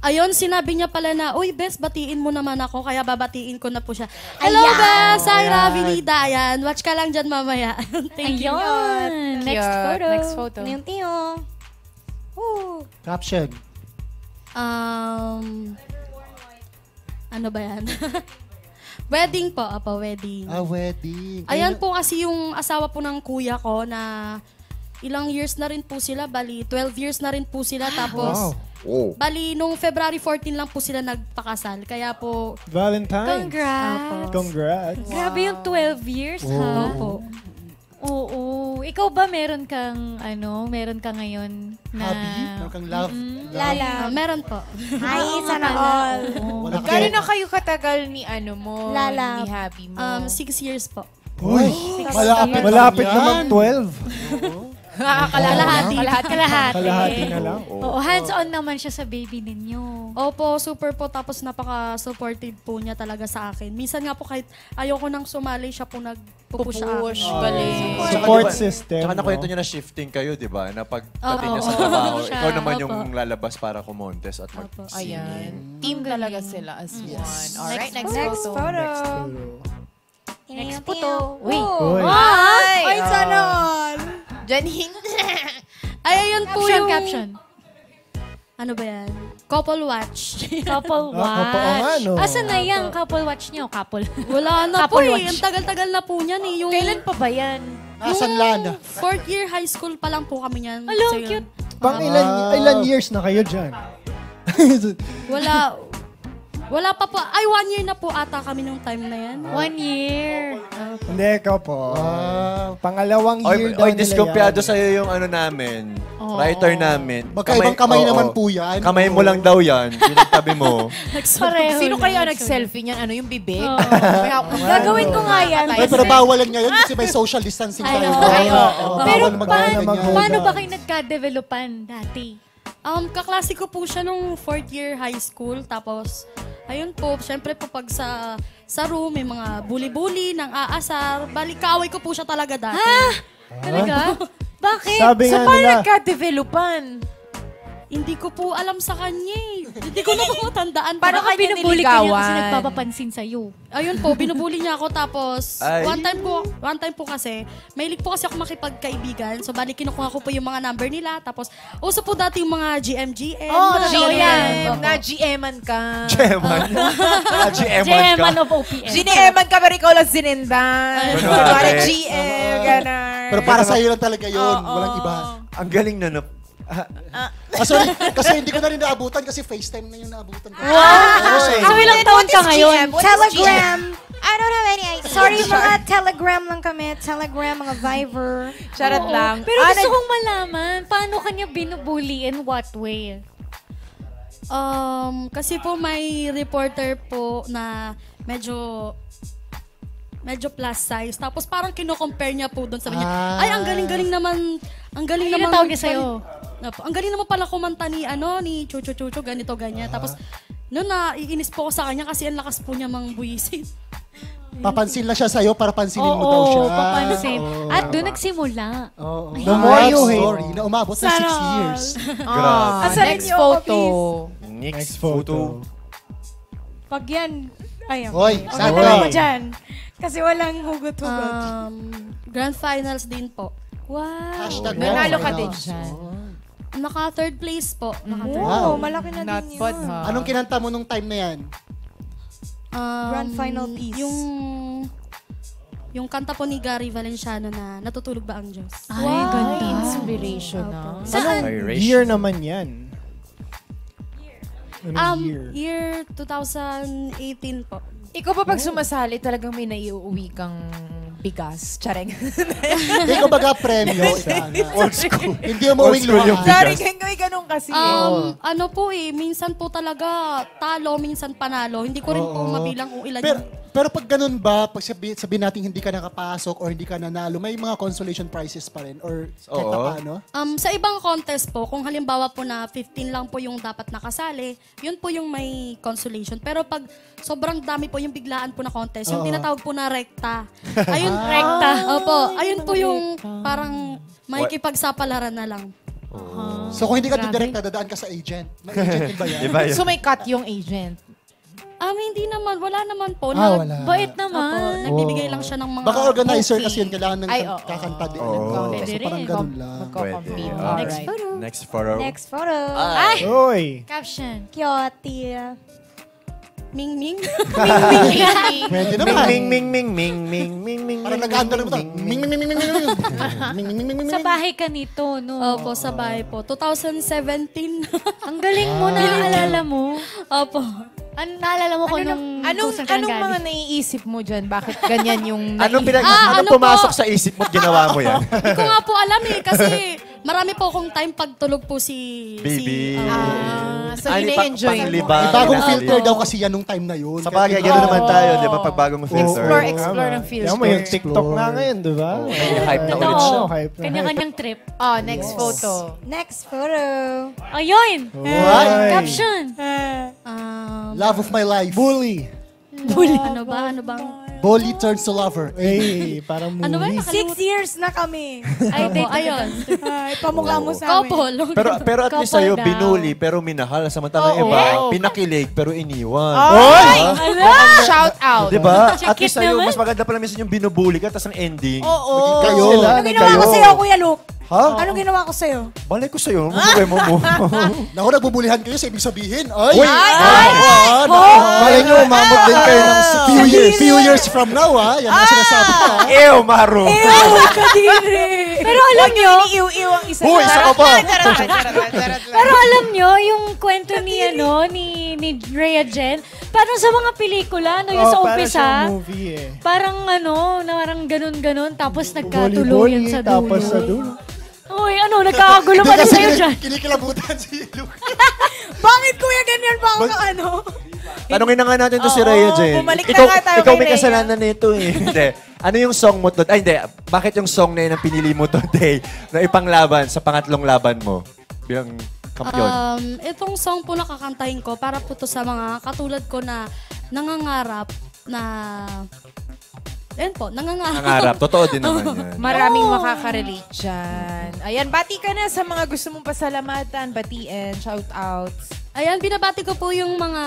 Ayun, sinabi niya pala na, uy, Bes, batiin mo naman ako, kaya babatiin ko na po siya. Hello, Ayan! Bes! Hi, Ravi Lida. Ayan, watch ka lang dyan mamaya. Thank you. Ayun. Next Cute. photo. Next photo. Tiyo. Caption. Ano ba yan? Wedding po, wedding. Wedding. Ayan po kasi yung asawa po ng kuya ko na ilang years na rin po sila, bali 12 years na rin po sila, tapos bali nung February 14 lang po sila nagpakasal, kaya po Valentine. Congrats. Congrats. Grabe yung 12 years, ha? po. Oo. Ikaw ba meron kang ngayon na... Hobby? Meron kang love? Lala. Meron po. Ay, sana all. Wala ka. Gano'n na kayo katagal ni ano mo, Lala. ni hubby mo? 6 years po. Uy, malapit Malapit yan. naman 12. Kalahati. Kalahati na lang. Oo, hands-on naman siya sa baby ninyo. Opo, super po. Tapos napaka-supportive po niya talaga sa akin. Minsan nga po kahit ayoko nang sumali, siya po nagpupush sa akin. Push, galing. Support system. Tsaka no? nakwento nyo na shifting kayo, di ba? Na pagdating Opo. niya sa trabaho, Siya, ikaw naman yung opo. lalabas para kumontes at Opo. mag-singing. Ayan. Team talaga sila as one. Alright, next Next photo. photo. Next photo. Uy. Uy. Ay, sana all. Janine. Ay, ayun po yung... Caption. Ano ba yan? Couple watch. Couple watch. couple, oo nga, no? Asan na yan? Couple watch niyo? Couple. Wala na po Couple eh. watch. Ang tagal-tagal na po niyan eh. Yung, Kailan pa ba yan? Asan Lana? 4th year high school pa lang po kami niyan. Hello, So, yun. cute. Pang ilan years na kayo dyan? Wala pa po. Ay, 1 year na po ata kami nung time na yan. 1 year. Hindi, ikaw po. Pangalawang year daw Oy, nila diskumpiyado yan. sa'yo yung ano namin. Writer namin. Magkaibang kamay oo. naman po yan. Kamay mo lang daw yan. Pinagtabi mo. Pareho. Sino lang. kaya nag-selfie niyan? Ano yung bibig? Gagawin ko nga yan. Ay, pero bawalan ngayon kasi may social distancing tayo. Pero Bawal mag-ganyan. paano ba kayo nagka-developan dati? Kaklase ko po siya nung 4th year high school. Tapos, ayun po, syempre po pag sa room, may mga bully-bully, nang aasar. Balik, kaaway ko po siya talaga dati. Talaga? Bakit? Sabi nga Paano nila, nagka-developan? Hindi ko po alam sa kanya eh. Hindi ko na po matandaan. Paano Baka kanya binubuli ka niya kasi niligawan? nagpapapansin sa'yo. Ayun po, binubuli niya ako. Tapos, Ay. one time po kasi, mahilig po kasi ako makipagkaibigan. So, bali, kinukuha ko po yung mga number nila. Tapos, uso po dati yung mga GM. Oh, GM. na-GM-an ka. GM-an? GM-an Chairman ka? of OPM. GM-an ka, pero ikaw lang sinindan. Kunwari. Kunwari GM, gano'n. Pero para sa'yo lang talaga yun. Walang iba. Ang galing na Kasi hindi ko na rin naabutan kasi FaceTime na yung naabutan ko. So, ilang taon ka ngayon? Telegram. I don't have any idea. Sorry, mga Telegram lang kami. Telegram, mga Viber. Charot Oo. lang. Pero gusto kong malaman, paano kanya binubuli in what way? Kasi po may reporter po na medyo plus size. Tapos parang kino-compare niya po doon sa kanya. Ay, ang galing-galing naman. Ang galing Ilang naman. taon niya sa'yo? Ang galing naman pala kumanta ni, ni Chucho Chucho, ganito, ganyan. Tapos, noon naiinis po ako sa kanya kasi ang lakas po niya mang buwisit. Papansin lang siya sa'yo para pansinin mo daw siya. Oo, papansin. Oo. At doon nagsimula. Oo. Ay, The more you love hate. story Na umabot na 6 Sarap. years. Grabe. Next photo. Next photo. Pag yan, ay, Hoy, okay. sakto. Ano mo dyan? Kasi walang hugot-hugot. Grand finals din po. Wow. Hashtag Nanalo wow. ka din dyan. Naka third place po. Wow. Malaki na Not din yun. bad, ha? Anong kinanta mo nung time na yan? Grand final piece. Yung kanta po ni Gary Valenciano na Natutulog ba ang Diyos? Ay, ganda. Inspiration, na. Anong year naman yan? Anong Year 2018 po. Ikaw pa pag sumasali, talagang may naiuwi kang bigas. Chareng. Hindi ko baga premyo. Old school. Hindi mo uwing luha. Sorry, may ganun kasi. Ano po minsan po talaga talo, minsan panalo. Hindi ko rin po Oo. mabilang kung ilan Pero pag ganun ba, pag sabihin natin hindi ka nakapasok or hindi ka nanalo, may mga consolation prizes pa rin? Or kahit Oo. paano? Sa ibang contest po, kung halimbawa po na 15 lang po yung dapat nakasali, yun po yung may consolation. Pero pag sobrang dami po yung biglaan po na contest, yung Oo. tinatawag po na rekta. Ayun, rekta. Opo, ayun po yung parang makikipagsapalaran na lang. So kung hindi ka direkta, dadaan ka sa agent. May agent din ba yan? Iba yun. So may cut yung agent. Hindi naman. Wala naman po. Wala. Bait naman. Opo, nagbibigay lang siya ng mga... Baka organizer Okay. kasi yun, kailangan ng Ay, oo. kakanta din. Oo. Kasi Pwede parang rin. ganun lang. Magko-compete. Pwede. Alright. Next photo. Next photo. Ay! Hoy! Caption. Cute. Ming Ming. Pwede naman. Ming. Parang nag-under mo ito. Ming, ming, ming, ming, ming, ming, ming. Ming, ming, ming, ming, ming. Sa bahay ka nito, no? Opo, sa bahay po. 2017. Ang galing mo, naalala mo. Opo. Naalala mo kung Anong mga naiisip mo dyan? Bakit ganyan yung... Anong pumasok sa isip mo at ginawa mo yan? Hindi ko nga po alam kasi marami po akong time pagtulog po si... Baby. So, ine-enjoy mo. May bagong filter daw kasi yan nung time na yun. Sa bagay, gano'n naman tayo, di ba? Pag bagong filter. Explore ng filter. Yan mo yung TikTok na ngayon, di ba? Hype na ulit siya. Hype na Kanya-kanyang trip. Next photo. Next photo. Ayun! What? Caption. Love of my life. Bully. Ano ba? Bully turns to lover. Hey, parang movie. Ano ba? 6 years na kami. Ay, date Ayun. Ay, pamukha mo sa amin. Couple. Pero at least sa'yo, binuli, pero minahal. Samantalang iba, pinakilig, pero iniwan. Ay! Shout out. Di ba? At Check least it sa'yo, naman. mas maganda pala minsan yung binubuli ka, tapos ang ending. Oo. Kayo. Anong ginawa ko sa'yo, Kuya Luke? Ha? Anong ginawa ko sa'yo? Balik ko sa'yo. Mabuhay mo mo. Naku, nagbubulihan kayo sa ibig sabihin. Ay! Uy! Malay nyo, umamot din kayo ng few years from now, ha? Yan ang sinasabi ko, ha? Ew, Maru! Pero alam nyo, Iiw ang isa. Uy, isa ka pa! pero alam nyo, yung kwento ni, ni Rhea Jen, parang sa mga pelikula, yung sa umpisa, movie eh. parang parang ganun-ganun, tapos nagkatuluyan sa dulo. Tapos sa dulo. Uy, nagkakagulo pa rin sa'yo dyan. Kinikilabutan si Luke. Bakit kuya ganyan pa ako ka Tanungin na nga natin to si Rhea Jen. bumalik na nga tayo Ikaw kay may Rhea. kasalanan nito eh. Hindi. Ano yung song mo to? Ay, hindi. Bakit yung song na yun ang pinili mo today na ipanglaban sa pangatlong laban mo bilang kampiyon? Itong song po nakakantahin ko para po to sa mga katulad ko na nangangarap na... Ayun po, Nangarap. Totoo din naman yan. Maraming makaka-relate dyan. Ayan, bati ka na sa mga gusto mong pasalamatan, batiin, shout-outs. Ayan, binabati ko po yung mga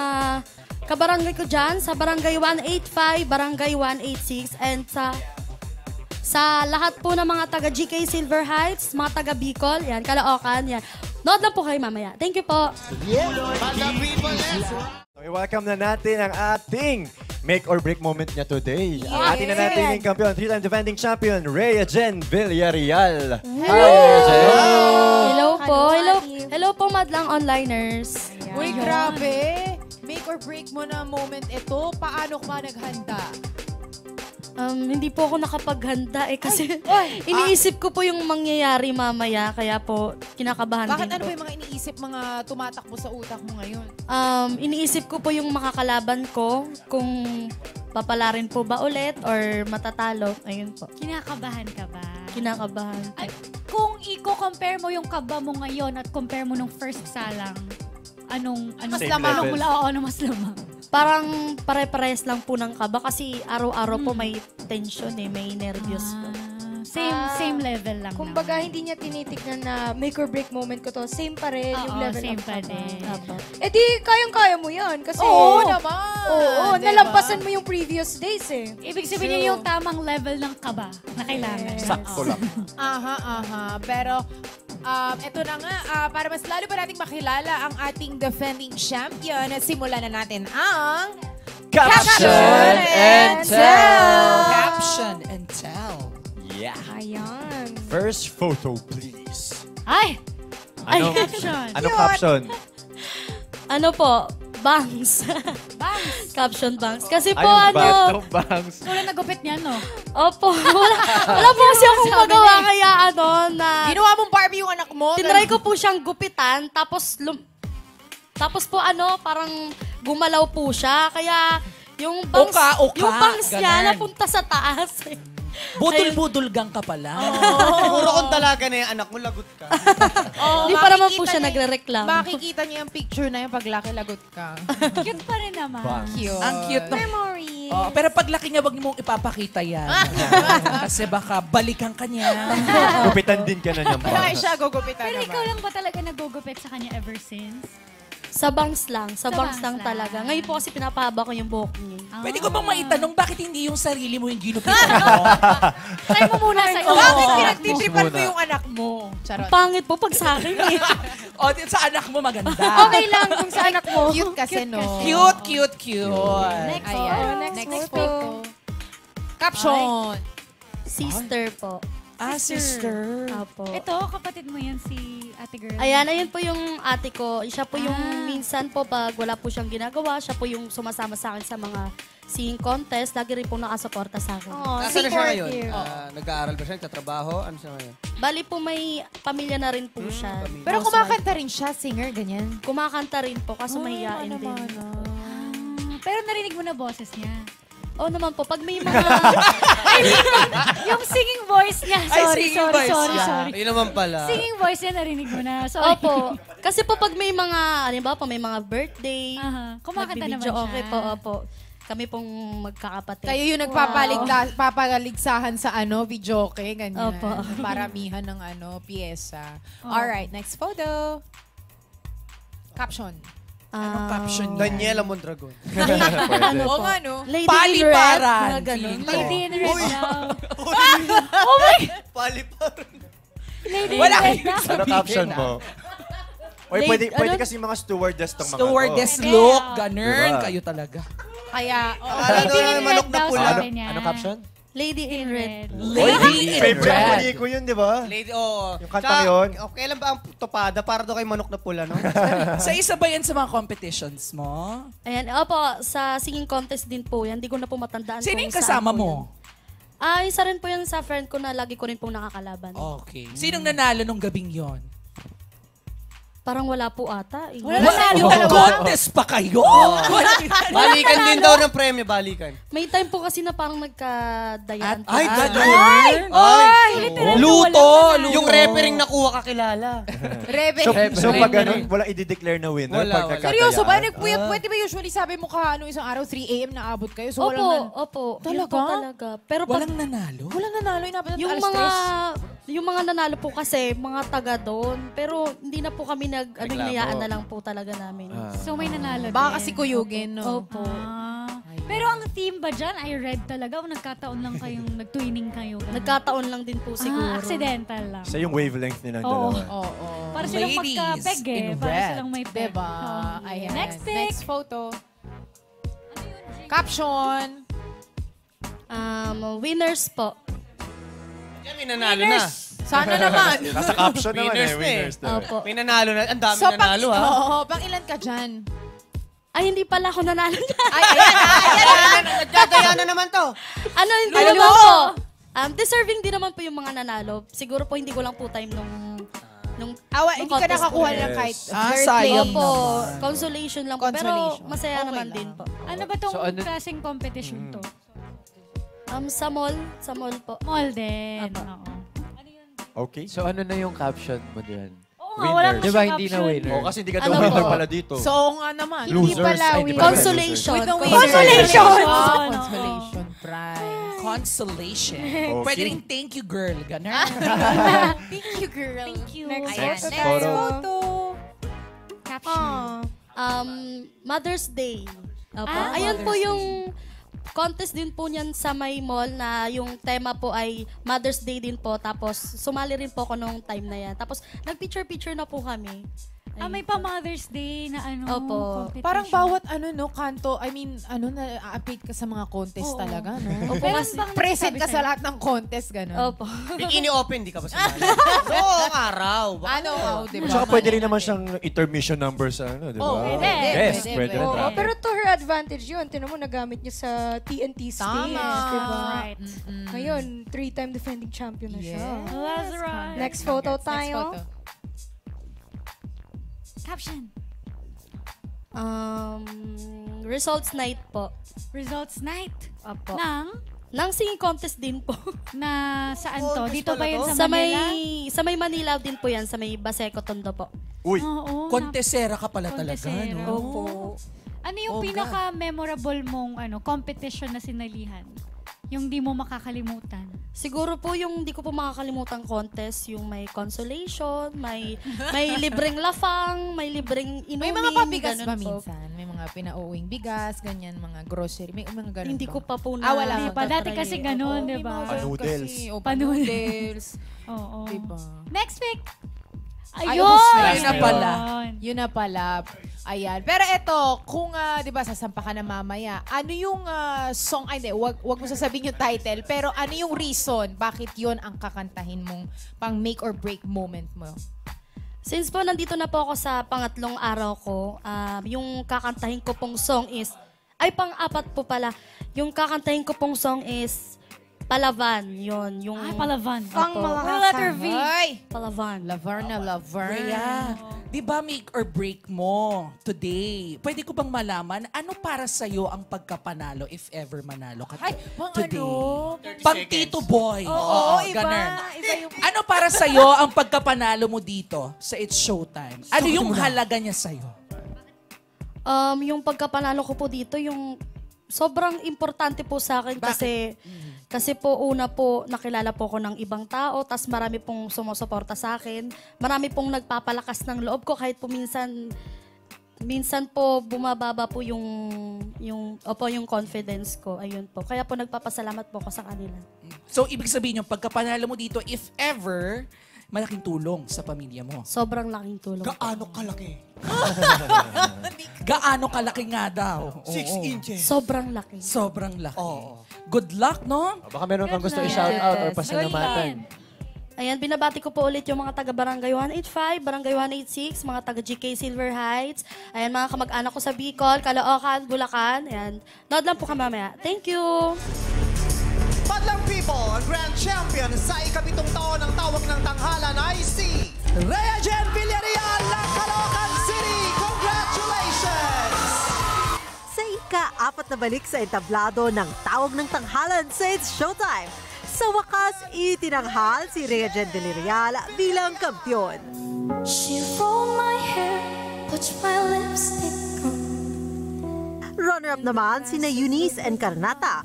kabarangay ko dyan sa Barangay 185, Barangay 186, and sa lahat po ng mga taga GK Silver Heights, mga taga Bicol, yan, Caloocan, yan. Nood lang po kayo mamaya. Thank you po. Welcome na natin ang ating make or break moment niya today. Ang ating na natin yung kampiyon, 3-time defending champion, Rhea Jen Villarreal. Hi, Rhea Jen. Hello po. Hello po, madlang onliners. Uy, grabe. Make or break mo na moment ito. Paano ka naghanda? Hindi po ako nakapaghanda kasi iniisip ko po yung mangyayari mamaya, kaya po kinakabahan Bakit din ano po. ba yung mga iniisip, mga tumatakbo sa utak mo ngayon? Iniisip ko po yung makakalaban ko, kung papalarin po ba ulit or matatalo. Ayun po. Kinakabahan ka ba? Kinakabahan. kung i-compare mo yung kaba mo ngayon at compare mo nung first salang, anong Mas Same lamang. level. ano mas lamang? Parang pare-pares lang po ng kaba kasi araw-araw po may tension may nervyos po. Same level lang. Kumbaga, hindi niya tinitignan na make or break moment ko to. Same pa rin yung Oo, level same up pa ka din. Eh di, kayang-kaya mo yan. Kasi, Oo naman. Oo, Diba? nalampasan mo yung previous days eh. Ibig sabihin niya yung tamang level ng kaba na kailangan. Sakto lang. Aha. Pero, eto na nga, para mas lalo pa nating makilala ang ating defending champion, simulan na natin ang... Caption and Tell! Caption and Tell. Yeah. Ayan. First photo, please. Ay! Ano? Caption. Anong caption? Ano po? Bangs. Bangs. Caption bangs. Kasi po Ayun ba? ano... Itong bangs. Wala nagupit niya, no? Opo. Wala po kasi akong magawa kaya ano na... Ginawa mong Barbie yung anak mo. Tinry ko po siyang gupitan tapos tapos po ano parang gumalaw po siya kaya yung bangs, Uka. yung bangs niya Ganun. napunta sa taas. Budol-budulgang ka pala. Siguro kung talaga na yung anak mo, lagot ka. Hindi pa naman po siya nagre-reklamo. Makikita niya yung picture na yung paglaki lagot ka. Cute pa rin naman. Cute. Ang cute. Memory. Oh, pero paglaki niya, wag mong ipapakita yan. Kasi baka balikan ka niya. Gupitan din ka na niyan, Malaki bangs. siya gugupitan Pero naman. ikaw lang ba talaga nagugupit sa kanya ever since? Sa bangs lang. Sa bangs bangs lang lang. talaga. Ngayon po kasi pinapahaba ko yung buhok niya. Pwede ko bang maitanong, bakit hindi yung sarili mo yung ginupitan mo? Try mo muna sa iyo. Bakit pinagtitripan mo yung anak mo? Charot. Pangit po pag sa akin eh. O, sa anak mo maganda. Okay lang kung sa anak mo. Cute kasi, no? Cute. Next Ayan. next photo. Caption. Sister po. Sister. Opo. Ito, kapatid mo yan si ate girl. Ayan, ayun po yung ate ko. Siya po yung minsan po pag wala po siyang ginagawa, siya po yung sumasama sa akin sa mga singing contest. Lagi rin po nakasuporta sa akin. Nasaan na siya ngayon? Nag-aaral ba siya? Nagtatrabaho? Ano siya ngayon? Bali po may pamilya na rin po siya. Pero kumakanta rin siya, singer, ganyan. Kumakanta rin po, kaso mahihain din. Pero narinig mo na boses niya. Oo naman po, pag may mga... Yung singing voice niya. Sorry. Yun naman pala. Singing voice niya narinig mo na. Sorry. Opo. Kasi po pag may mga, ano ba po, may mga birthday, Kumakanta naman nagbibideo, siya. okay po, opo. Kami pong magkakapatid. Kayo yung papaligsahan sa videoke, ganyan. Opo. Paramihan ng pyesa. Alright, next photo. Caption. Anong caption niya? Daniela Mondragon. Oo nga, no? Lady Paliparan. in red. Mga ganun. Lady in red daw. Oh my! Paliparan. Lady Wala in red kayong daw. Ano caption mo? Oy, Lady- pwede ano? kasi mga stewardess tong mga Stewardess to. look, ganun. Diba? Kayo talaga. Kaya, Lady in manok red na daw pula. sabi niya. Ano caption? Lady in red. Lady in Favorite red. muli ko yun, di ba? Lady, oh. Yung kantang yun? Okay lang ba ang topada? Para daw kay manok na pula, no? Sa isa ba yan sa mga competitions mo? Ayan, opo, sa singing contest din po yan. Hindi ko na po matandaan Sino kung yung saan kasama po mo? yan. Isa rin po yan sa friend ko na lagi ko rin pong nakakalaban. Okay. Sinong nanalo nung gabing yon? Parang wala po ata. Eh. Contest pa kayo? Balikan din daw ng premyo, balikan. May time po kasi na parang nagkadayaan. Ay, po. Luto! Yung referring nakuha kakilala. So pag ganun, wala i-declare na winner Wala, pag wala. nagkatayaan. seryoso ba? Pwede ba usually sabi mo isang araw, 3 a.m. na abot kayo? So, Opo. Yun Talaga? po talaga. Pero pag, Walang nanalo? Walang nanalo, inabot ng yung alas mga 3. yung mga nanalo po kasi mga taga doon, pero hindi na po kami hinayaan na lang po talaga namin. So may nanalo Baka din. kasi kuyugin, no? Opo. Pero ang team ba dyan ay red talaga o nagkataon lang kayong nag-twinning kayo? Nagkataon lang din po siguro. Accidental lang. Sa yung wavelength nilang Oo. dalawa. Oo. Para silang Ladies magka-peg eh. in Para red. silang may peg. Diba? Oo. Ayan. Next pic. Next photo. Caption. Winners po. Yan, may nanalo na. Sana naman. Nasa caption naman Winners eh. na eh. Winners na. Opo. May nanalo na. Ang dami So, nanalo, ha? Oo, pang ilan ka dyan? Ay, hindi pala ako nanalo dyan. Ay, ayan. Nagdadaya na naman to. Ano, hindi naman po. Deserving din naman po yung mga nanalo. Siguro po hindi ko lang po time nung Hindi ka contest nakakuha po. ng kahit sayang Opo, naman. consolation lang po. Consolation. Pero masaya Okay naman lang. din po. Ano ba tong So, ano- klaseng competition to? Sa mall po. Mall din. Apa. Oo. Okay. So ano na yung caption mo dyan? Oo nga, wala naman Di ba siya hindi na caption. winner? Oh, kasi hindi ka Ano daw winner po? pala dito. So nga naman. Losers. Hindi pala Ay, hindi winner. pala Consolation. With the Consolation! Consolation prize. Consolation. Okay. Pwede rin thank you, girl. Ganun. Thank you, girl. Thank you. Next Ayan, photo next tayo. photo. Caption. Mother's Day. Opo. Ah, Ayan po Mother's yung contest din po niyan sa may mall na yung tema po ay Mother's Day din po. Tapos sumali rin po ako nung time na yan. Tapos nag-picture-picture na po kami. May pa Mother's Day na Opo. competition. Parang bawat kanto, na-update ka sa mga contest Oo. talaga, no? Opo, Pero kasi- present ka sabi sa sa'yo? lahat ng contest, gano'n. Opo. Bikini open, di ka ba sumali? Oo, araw. Diba? Tsaka pwede rin naman siyang intermission number sa ano, di ba? Oh, pwede. Yes, Pwede, pwede rin. Oo, Rafi. pero to her advantage yun. Tinan mo, nagamit niya sa TNT stage. Tama. Diba? Right. Ngayon, 3-time defending champion na siya. That's right. Next photo Next tayo. photo. Caption. Results night po. Results night. Opo. Nang singing contest din po. Na saan to? Contest Dito ba pala yun to? sa Manila? Sa may Manila din po yan, sa may Baseco Tondo po. Uy! Oo. Kontesera ka pala talaga, Kontesera. no? Opo. Ano yung Oh, pinaka-memorable mong competition na sinalihan? Yung di mo makakalimutan? Siguro po yung di ko po makakalimutang contest, yung may consolation, may libreng lafang, may libreng inumin. May mga pabigas ganun ba po. minsan? May mga pinauwing bigas, ganyan, mga grocery. May mga ganun Hindi ba? ko pa po na. Wala Hindi pa. Dati kasi ganun, di ba? Panoodles. Panoodles. Oo. Diba? Next pick. Ay, Ayun! ubos na Ayun na pala. Yun na pala. Ayan. Pero eto, kung, di ba, sasampa ka na mamaya, ano yung song, ay hindi, wag mo sasabihin yung title, pero ano yung reason, bakit yun ang kakantahin mong pang make or break moment mo? Since po nandito na po ako sa pangatlong araw ko, yung kakantahin ko pong song is, pang-apat po pala, yung kakantahin ko pong song is Palavan, yun. Yung, Palavan. Pang Opo. mga Letter V. Ay! Palavan. Laverna, Laverna. Rhea, di ba make or break mo today? Pwede ko bang malaman, ano para sa'yo ang pagkapanalo if ever manalo ka today? Pang Tito Boy. Oo, iba. ganun. Iba yung... Ano para sa'yo ang pagkapanalo mo dito sa It's Showtime? Ano yung halaga niya sa'yo? Yung pagkapanalo ko po dito, yung sobrang importante po sa akin kasi po una po nakilala po ako ng ibang tao, tas marami pong sumusuporta sa akin. Marami pong nagpapalakas ng loob ko kahit po minsan po bumababa po yung confidence ko. Ayun po. Kaya po nagpapasalamat po ako sa kanila. So, ibig sabihin yung pagkapanalo mo dito, if ever, malaking tulong sa pamilya mo. Sobrang laking tulong. Gaano kalaki? Gaano kalaki nga daw? 6 inches. Sobrang laki. Sobrang laki. Good luck, no? Baka meron kang gusto i-shout out or pasalamatan. Ayan, binabati ko po ulit yung mga taga Barangay 185, Barangay 186, mga taga GK Silver Heights. Ayan, mga kamag-anak ko sa Bicol, Caloocan, Bulacan. Ayan, nood lang po ka mamaya. Thank you! Madlang people, ang grand champion sa ikapitong taon ng tawag ng tanghalan ay si Rhea Jen Villarreal ng Caloocan City. Congratulations! Sa ika-4 na balik sa entablado ng tawag ng tanghalan sa It's Showtime, sa wakas, itinanghal si Rhea Jen Villarreal bilang kampiyon. She rolled my hair, put my lipstick on. Runner-up naman sina Eunice and Carnata.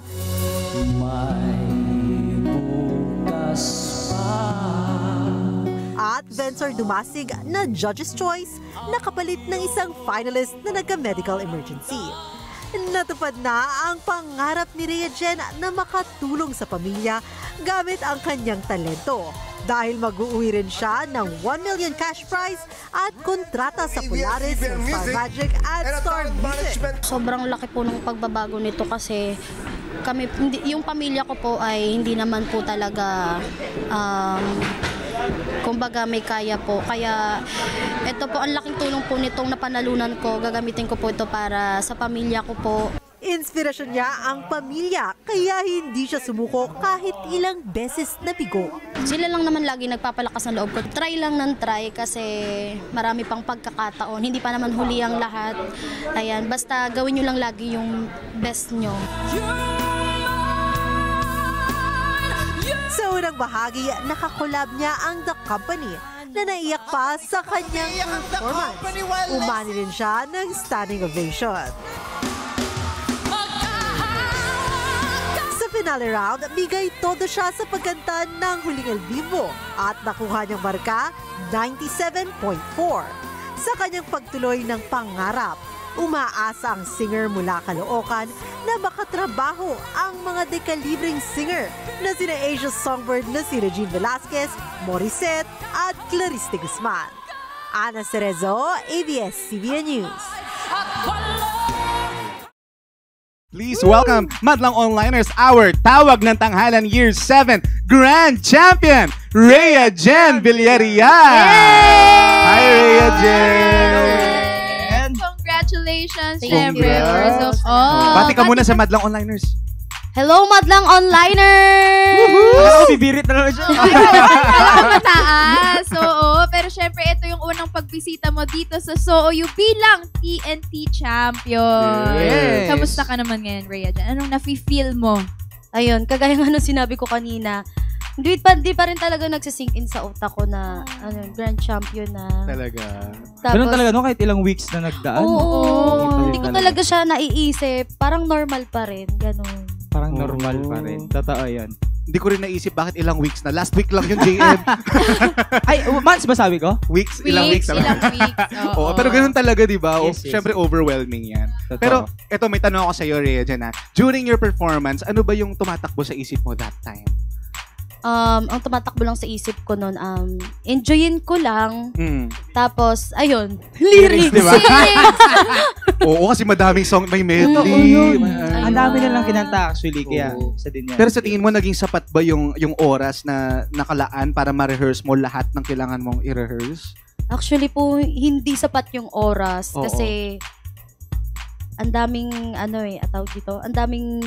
At Bensor Dumasig na Judge's Choice na kapalit ng isang finalist na nagka-medical emergency. Natupad na ang pangarap ni Rhea Jen na makatulong sa pamilya gamit ang kanyang talento. Dahil mag-uwi rin siya ng 1 million cash prize at kontrata sa Polaris, Star Magic at Star Music. Sobrang laki po ng pagbabago nito kasi yung pamilya ko po ay hindi naman po talaga kumbaga may kaya po. Kaya ito po ang laking tulong po nitong napanalunan ko. Gagamitin ko po ito para sa pamilya ko po. Inspirasyon niya ang pamilya, kaya hindi siya sumuko kahit ilang beses na bigo. Sila lang naman lagi nagpapalakas ng loob ko. Try lang ng try kasi marami pang pagkakataon. Hindi pa naman huli ang lahat. Ayan, basta gawin nyo lang lagi yung best nyo. Sa Sa unang bahagi, nakakolab niya ang The Company na naiyak pa sa kanyang performance. Umani rin siya ng standing ovation. Sa finale round, bigay todo siya sa pagkanta ng Huling El Vivo at nakuha niyang marka 97.4. Sa kanyang pagtuloy ng pangarap, umaasa ang singer mula Caloocan na makatrabaho ang mga dekalibreng singer na sina Asia Songbird na si Regine Velasquez, Morissette at Clarice de Guzman. Ana Cerezo, ABS-CBN News. Please welcome Madlang Onliners, our Tawag ng Tanghalan Year 7 Grand Champion, Rhea Jen Villerial. Hi, Rhea Jen. Congratulations, Thank syempre, you. first of all. Bati ka muna sa Madlang Onliners. Hello, Madlang Onliners! Ako, bibirit na naman siya. Mataas. Oo, pero syempre, ito yung unang pagbisita mo dito sa SOOU bilang TNT Champion. Yes. Kamusta ka naman ngayon, Rhea Jen? Anong nafe-feel mo? Ayun, kagaya nga nung sinabi ko kanina, hindi pa rin talaga nagsisink in sa utak ko na grand champion na. Talaga. Ganun talaga, no? Kahit ilang weeks na nagdaan. Oo, hindi ko talaga siya naiisip. Parang normal pa rin, ganun. Parang normal pa rin. Totoo yan. Hindi ko rin naisip bakit ilang weeks na. Last week lang yung JM. Ay, months ba sabi ko? Weeks, ilang weeks. Ilang weeks. Oo, pero ganun talaga, di ba? Yes, yes. Siyempre, overwhelming yan. Totoo. Pero, eto, may tanong ako sa'yo, Rhea Jen. During your performance, ano ba yung tumatakbo sa isip mo that time? Ang tumatakbo lang sa isip ko noon, enjoyin ko lang. Tapos, ayun, lyrics. Diba? Oo, kasi madaming song, may medley. Ang dami na lang kinanta actually, kaya isa din yan. Pero sa tingin mo, naging sapat ba yung oras na nakalaan para ma-rehearse mo lahat ng kailangan mong i-rehearse? Actually po, hindi sapat yung oras. Oo. Kasi, ang daming, tawag dito, ang daming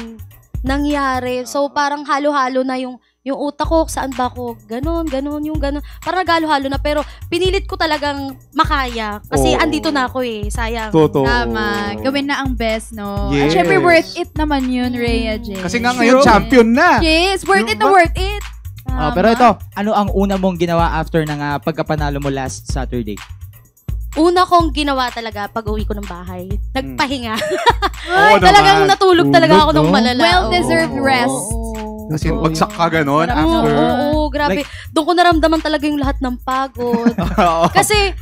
nangyari. So, parang halo-halo na yung utak ko, saan ba ako, ganon, yung ganon. Parang nagalo-halo na, pero pinilit ko talagang makaya. Kasi andito na ako sayang. Totoo. Tama. Gawin na ang best, no? Yes. At syempre, worth it naman yun, Rhea Jen. Kasi nga ngayon, champion na. Yes, worth it na worth it. Pero ito, ano ang una mong ginawa after ng pagkapanalo mo last Saturday? Una kong ginawa talaga pag uwi ko ng bahay, nagpahinga. Oo Talagang naman. natulog talaga ako ng malala. Well-deserved rest. Kasi bagsak ka ganon after. Oo, grabe. Doon ko naramdaman talaga yung lahat ng pagod. Kasi,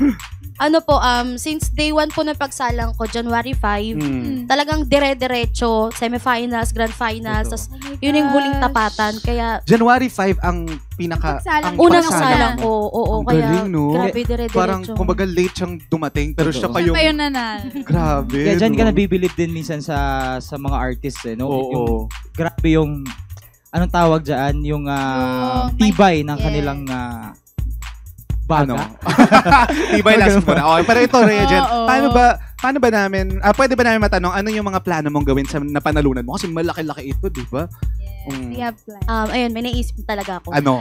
since day 1 po ng pagsalang ko, January 5, talagang dire-diretso, semifinals, grand finals, tas yun yung huling tapatan. Kaya, January 5 ang unang salang ko. Oo, Ang kaya galing, no? grabe dire-diretso. Parang, kumbaga late siyang dumating, pero siya pa yung... Siya pa yung nanalo. Grabe. Kaya dyan ka no? nabibilib din minsan sa mga artists, no? Oo. Grabe yung, anong tawag dyan? Yung tibay ng kanilang baga. Tibay last mo na. Okay, pero ito, Rhea Jen, Oo. paano ba namin, pwede ba namin matanong, ano yung mga plano mong gawin sa napanalunan mo? Kasi malaki-laki ito, di ba? We have plans. Ayun, may naisip talaga ako. Ano?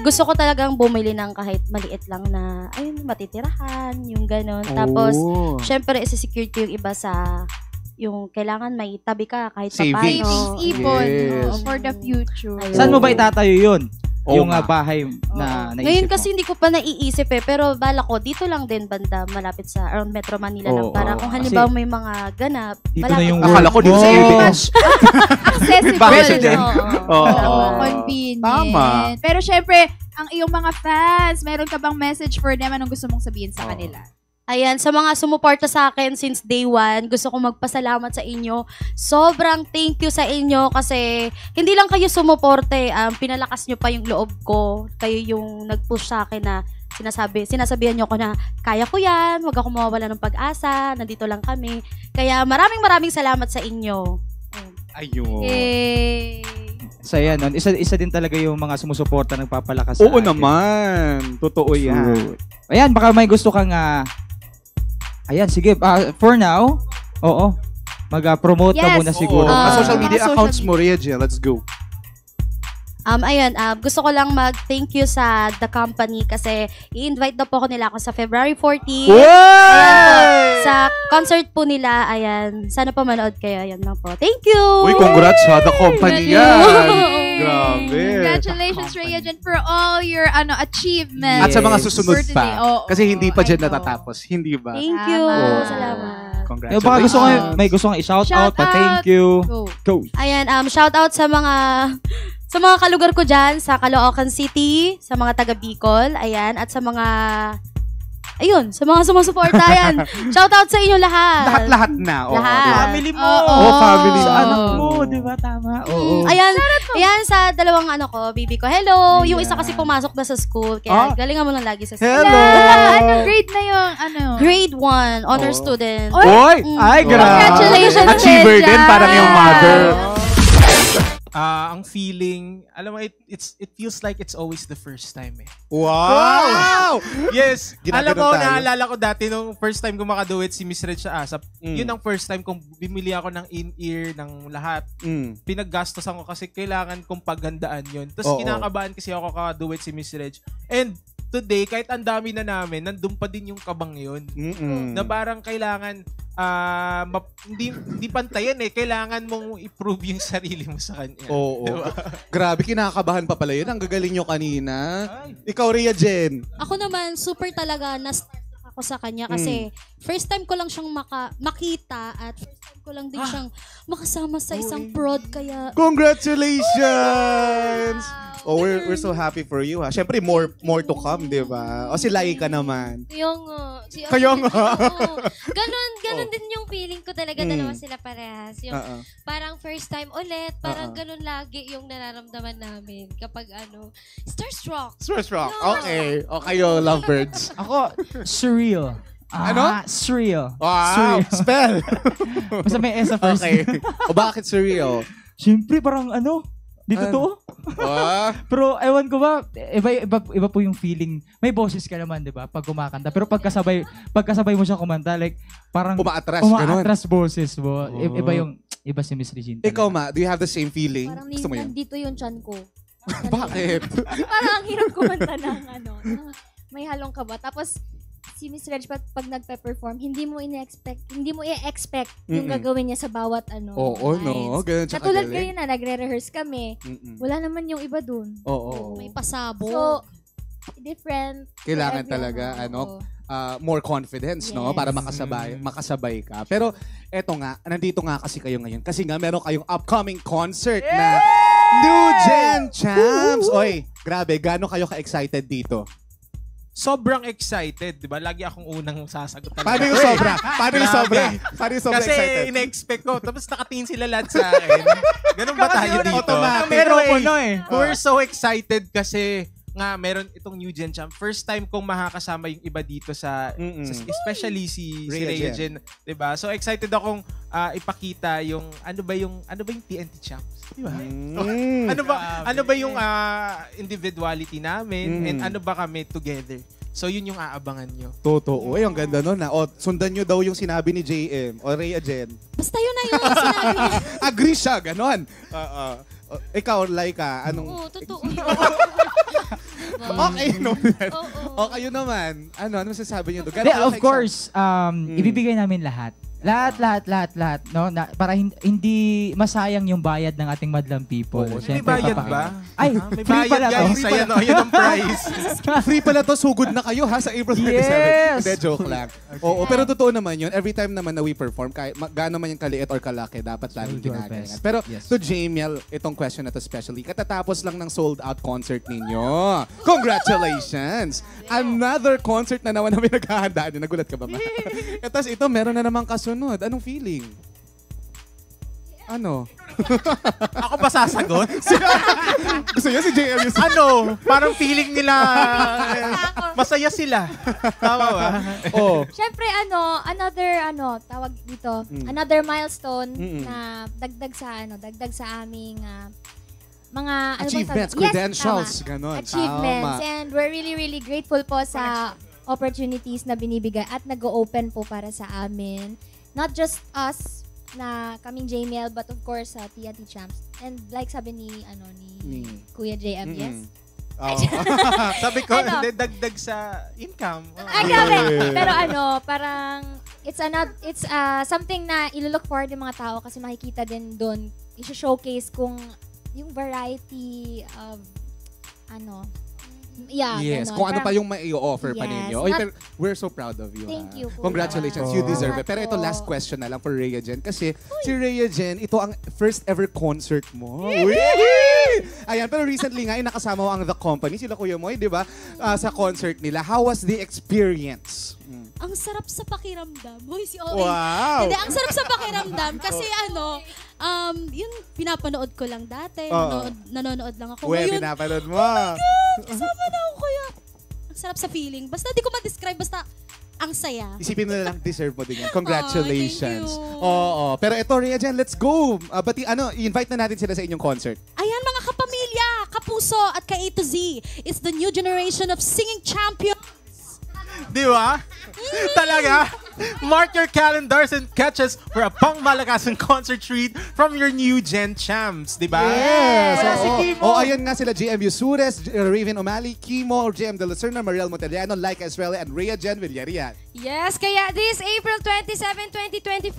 Gusto ko talagang bumili ng kahit maliit lang na, matitirahan, yung ganon. Tapos, syempre, isa-security yung iba sa, yung kailangan may tabi ka kahit Savings. paano. Ipon. Yes. For the future. Saan mo ba itatayo yun? Oo Yung nga. bahay na naisip Ngayon mo? kasi hindi ko pa naiisip pero bala ko, dito lang din banda, malapit sa around Metro Manila lang. Para kung halimbawa may mga ganap, dito malapit. na yung Akala ko dito sa ABS. Accessible. Bakit siya dyan? Oo. Convenient. Tama. Pero syempre, ang iyong mga fans, meron ka bang message for them? Anong gusto mong sabihin sa kanila? Ayan, sa mga sumuporta sa akin since day 1, gusto kong magpasalamat sa inyo. Sobrang thank you sa inyo kasi hindi lang kayo sumuporte, pinalakas nyo pa yung loob ko. Kayo yung nag-push sa akin na sinasabihan nyo ko na kaya ko yan, huwag ako mawawala ng pag-asa, nandito lang kami. Kaya maraming salamat sa inyo. Ayun. Yay! So yan, no? isa din talaga yung mga sumusuporta nagpapalakas sa Oo atin. naman. Totoo yan. Ayan, baka may gusto kang ayan, sige. For now, mag-promote ka muna siguro. Mga social mga media social accounts mo, Rhea Jen. Let's go. Gusto ko lang mag-thank you sa The Company kasi i-invite daw po nila ako sa February 14. Sa concert po nila, ayan. Sana po manood kayo. Ayan lang po. Thank you! Uy, congrats ha, The Company yan. Grabe. Congratulations, Rhea Jen, for all your achievements. At sa mga susunod for today. pa. Kasi hindi pa dyan natatapos. Hindi ba? Thank you. Oo. Salamat. Congratulations. Baka gusto ko, may gusto kong i-shout out, pa-thank you. Go. Ayan, shout out sa mga kalugar ko dyan, sa Caloocan City, sa mga taga Bicol, ayan, at sa mga sumusuporta, ayan. Shout out sa inyo lahat. Lahat na. Oo, lahat. diba? Family mo. Family. Sa anak mo, di ba? Tama. Oo. Ayan, sa dalawang baby ko. Hello. Yung isa kasi pumasok na sa school, kaya galingan mo lang lagi sa school. Hello. Anong grade na yung Grade 1, honor student. Oy! Ay, grabe. Congratulations, Achiever din, parang yung mother. Ang feeling, alam mo, it feels like it's always the first time eh. Wow! Yes! Alam Ginaganon mo, tayo. naalala ko dati nung first time ko makaduet si Miss Red sa ASAP, yun ang first time kong bimili ako ng in-ear ng lahat. Pinaggastosan ko kasi kailangan kong paggandaan yun. Tapos kinakabahan kasi ako kakaduet si Miss Red. And today, kahit ang dami na namin, nandun pa din yung kabang yun. Na parang kailangan hindi pantayan eh. Kailangan mong i-prove yung sarili mo sa kanya. Oo. Diba? Grabe, kinakabahan pa pala yun. Ang gagaling nyo kanina. Ikaw, Rhea Jen. Ako naman, super talaga na-stuck ako sa kanya kasi first time ko lang siyang makita at first time ko lang din siyang makasama sa isang prod kaya... Congratulations! Oh, we're so happy for you ha. Siyempre, more to come, di ba? O si Laika naman. Kaya nga. Ganon din yung feeling ko talaga, dalawa sila parehas. Yung parang first time ulit, parang ganon lagi yung nararamdaman namin kapag starstruck. Starstruck. Okay. O kayo, lovebirds. Ako, surreal. Ano? Surreal. Wow! Spell! Basta may S sa first. Okay. O bakit surreal? Siyempre, parang di totoo. Pero ewan ko ba, iba po yung feeling. May boses ka naman, di ba? Pag kumakanta. Pero pagkasabay mo siya kumanta, like, parang umaatras boses mo. Iba si Miss Regine. Ikaw, Ma, do you have the same feeling? Parang Gusto mo yun? nandito yung chan ko. Bakit? Parang ang hirap kumanta ng may halong kaba. Tapos, si Miss Reg pag nagpe-perform, hindi mo i-expect yung gagawin niya sa bawat Oo, no. Ganun siya katulad kagaling. kayo na, nagre-rehearse kami. Wala naman yung iba dun. Oo. May pasabog. So, different. Kailangan talaga, more confidence, no? Para makasabay ka. Pero, eto nga, nandito nga kasi kayo ngayon. Kasi nga, meron kayong upcoming concert na New Gen Champs. Oy, grabe, gaano kayo ka-excited dito? Sobrang excited, di ba? Lagi akong unang sasagot talaga. Paano yung sobra? Paano yung sobra? Paano yung sobra Kasi excited? ina-expect ko. Tapos nakatingin sila lahat sa akin. Ganun ba tayo dito? Automatic. We're so excited kasi nga meron itong New Gen Champ. First time kong makakasama yung iba dito sa especially si Rhea Jen, 'di ba? So excited akong ipakita yung ano ba yung TNT Champs, 'di ba? Ano ba yung individuality namin and ano ba kami together. So yun yung aabangan nyo. Totoo. Ay, ang ganda nun na. O, sundan nyo daw yung sinabi ni JM o Rhea Jen. Basta yun na yung sinabi niya. Agree siya, ganon. Ikaw, Laika, anong... Oo, totoo. Okay, no. O, kayo naman. Ano masasabi nyo doon? Of course, ibibigay namin lahat. Lahat, no? Para hindi masayang yung bayad ng ating madlang people. May bayad ba? Ay, may free pala to. Yun ang prize. Free pala to, sugod na kayo ha sa April 27. Yes! Hindi, joke lang. Oo, pero totoo naman yun. Every time naman na we perform, kahit gaano man yung kaliit or kalaki, dapat laging ginagalingan. Pero to Jamiel, itong question na to especially, katatapos lang ng sold out concert ninyo. Congratulations! Another concert na naman na may naghahandaan. Nagulat ka ba, Ma? Tapos ito, meron na namang kasunod. Anong feeling? Ano? Ako ba sasagot? Gusto niya si JM yung... Parang feeling nila masaya sila. Tama ba? Syempre, tawag dito, another milestone na dagdag sa aming mga achievements, credentials, ganon. Achievements. Tama. And we're really, really grateful po sa opportunities na binibigay at nag-open po para sa amin. Not just us, na kaming JML, but of course sa TNT Champs. And like sabi ni Kuya JM, yes. Sabi ko, dagdag sa income. Grabe. Pero parang it's something na ilo-look forward ng mga tao kasi makikita din doon, i-showcase kung yung variety of yes, ganon. kung ano pa yung mai-offer pa Yes, ninyo. Oy, pero we're so proud of you. Thank you po. Congratulations, you deserve it. Pero ito last question na lang for Rhea Jen. Kasi si Rhea Jen, ito ang first ever concert mo. Ayan, pero recently nga, nakasama mo ang The Company, sila Kuya Moy, di ba? Sa concert nila. How was the experience? Ang sarap sa pakiramdam. Hoy, si OA. Wow! Hindi, ang sarap sa pakiramdam kasi yun, pinapanood ko lang dati. Nanonood lang ako. Ngayon, pinapanood mo. Oh my God! Kasama na ako kaya. Ang sarap sa feeling. Basta di ko ma-describe, basta ang saya. Isipin mo na lang, deserve mo din yan. Congratulations. Thank you. Oo. Pero ito, Rhea Jen, let's go. I-invite na natin sila sa inyong concert. Ayan mga kapamilya, kapuso at ka A to Z. It's the new generation of singing champions. Di ba? Talaga? Mark your calendars and catches for a pangmalakasan concert treat from your new Gen Champs. Di ba? Yes! Ayan nga sila, GM Yusures, Raven O'Malley, Kimo, GM De La Serna, Mariel Montellano, Laika Estrella, and Rhea Jen Villarian. Yes, kaya this April 27, 2024,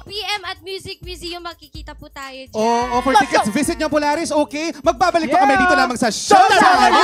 8 p.m. at Music Museum, makikita po tayo dyan. For tickets, visit nyo Polaris, okay? Magbabalik pa kami dito lamang sa Showtime!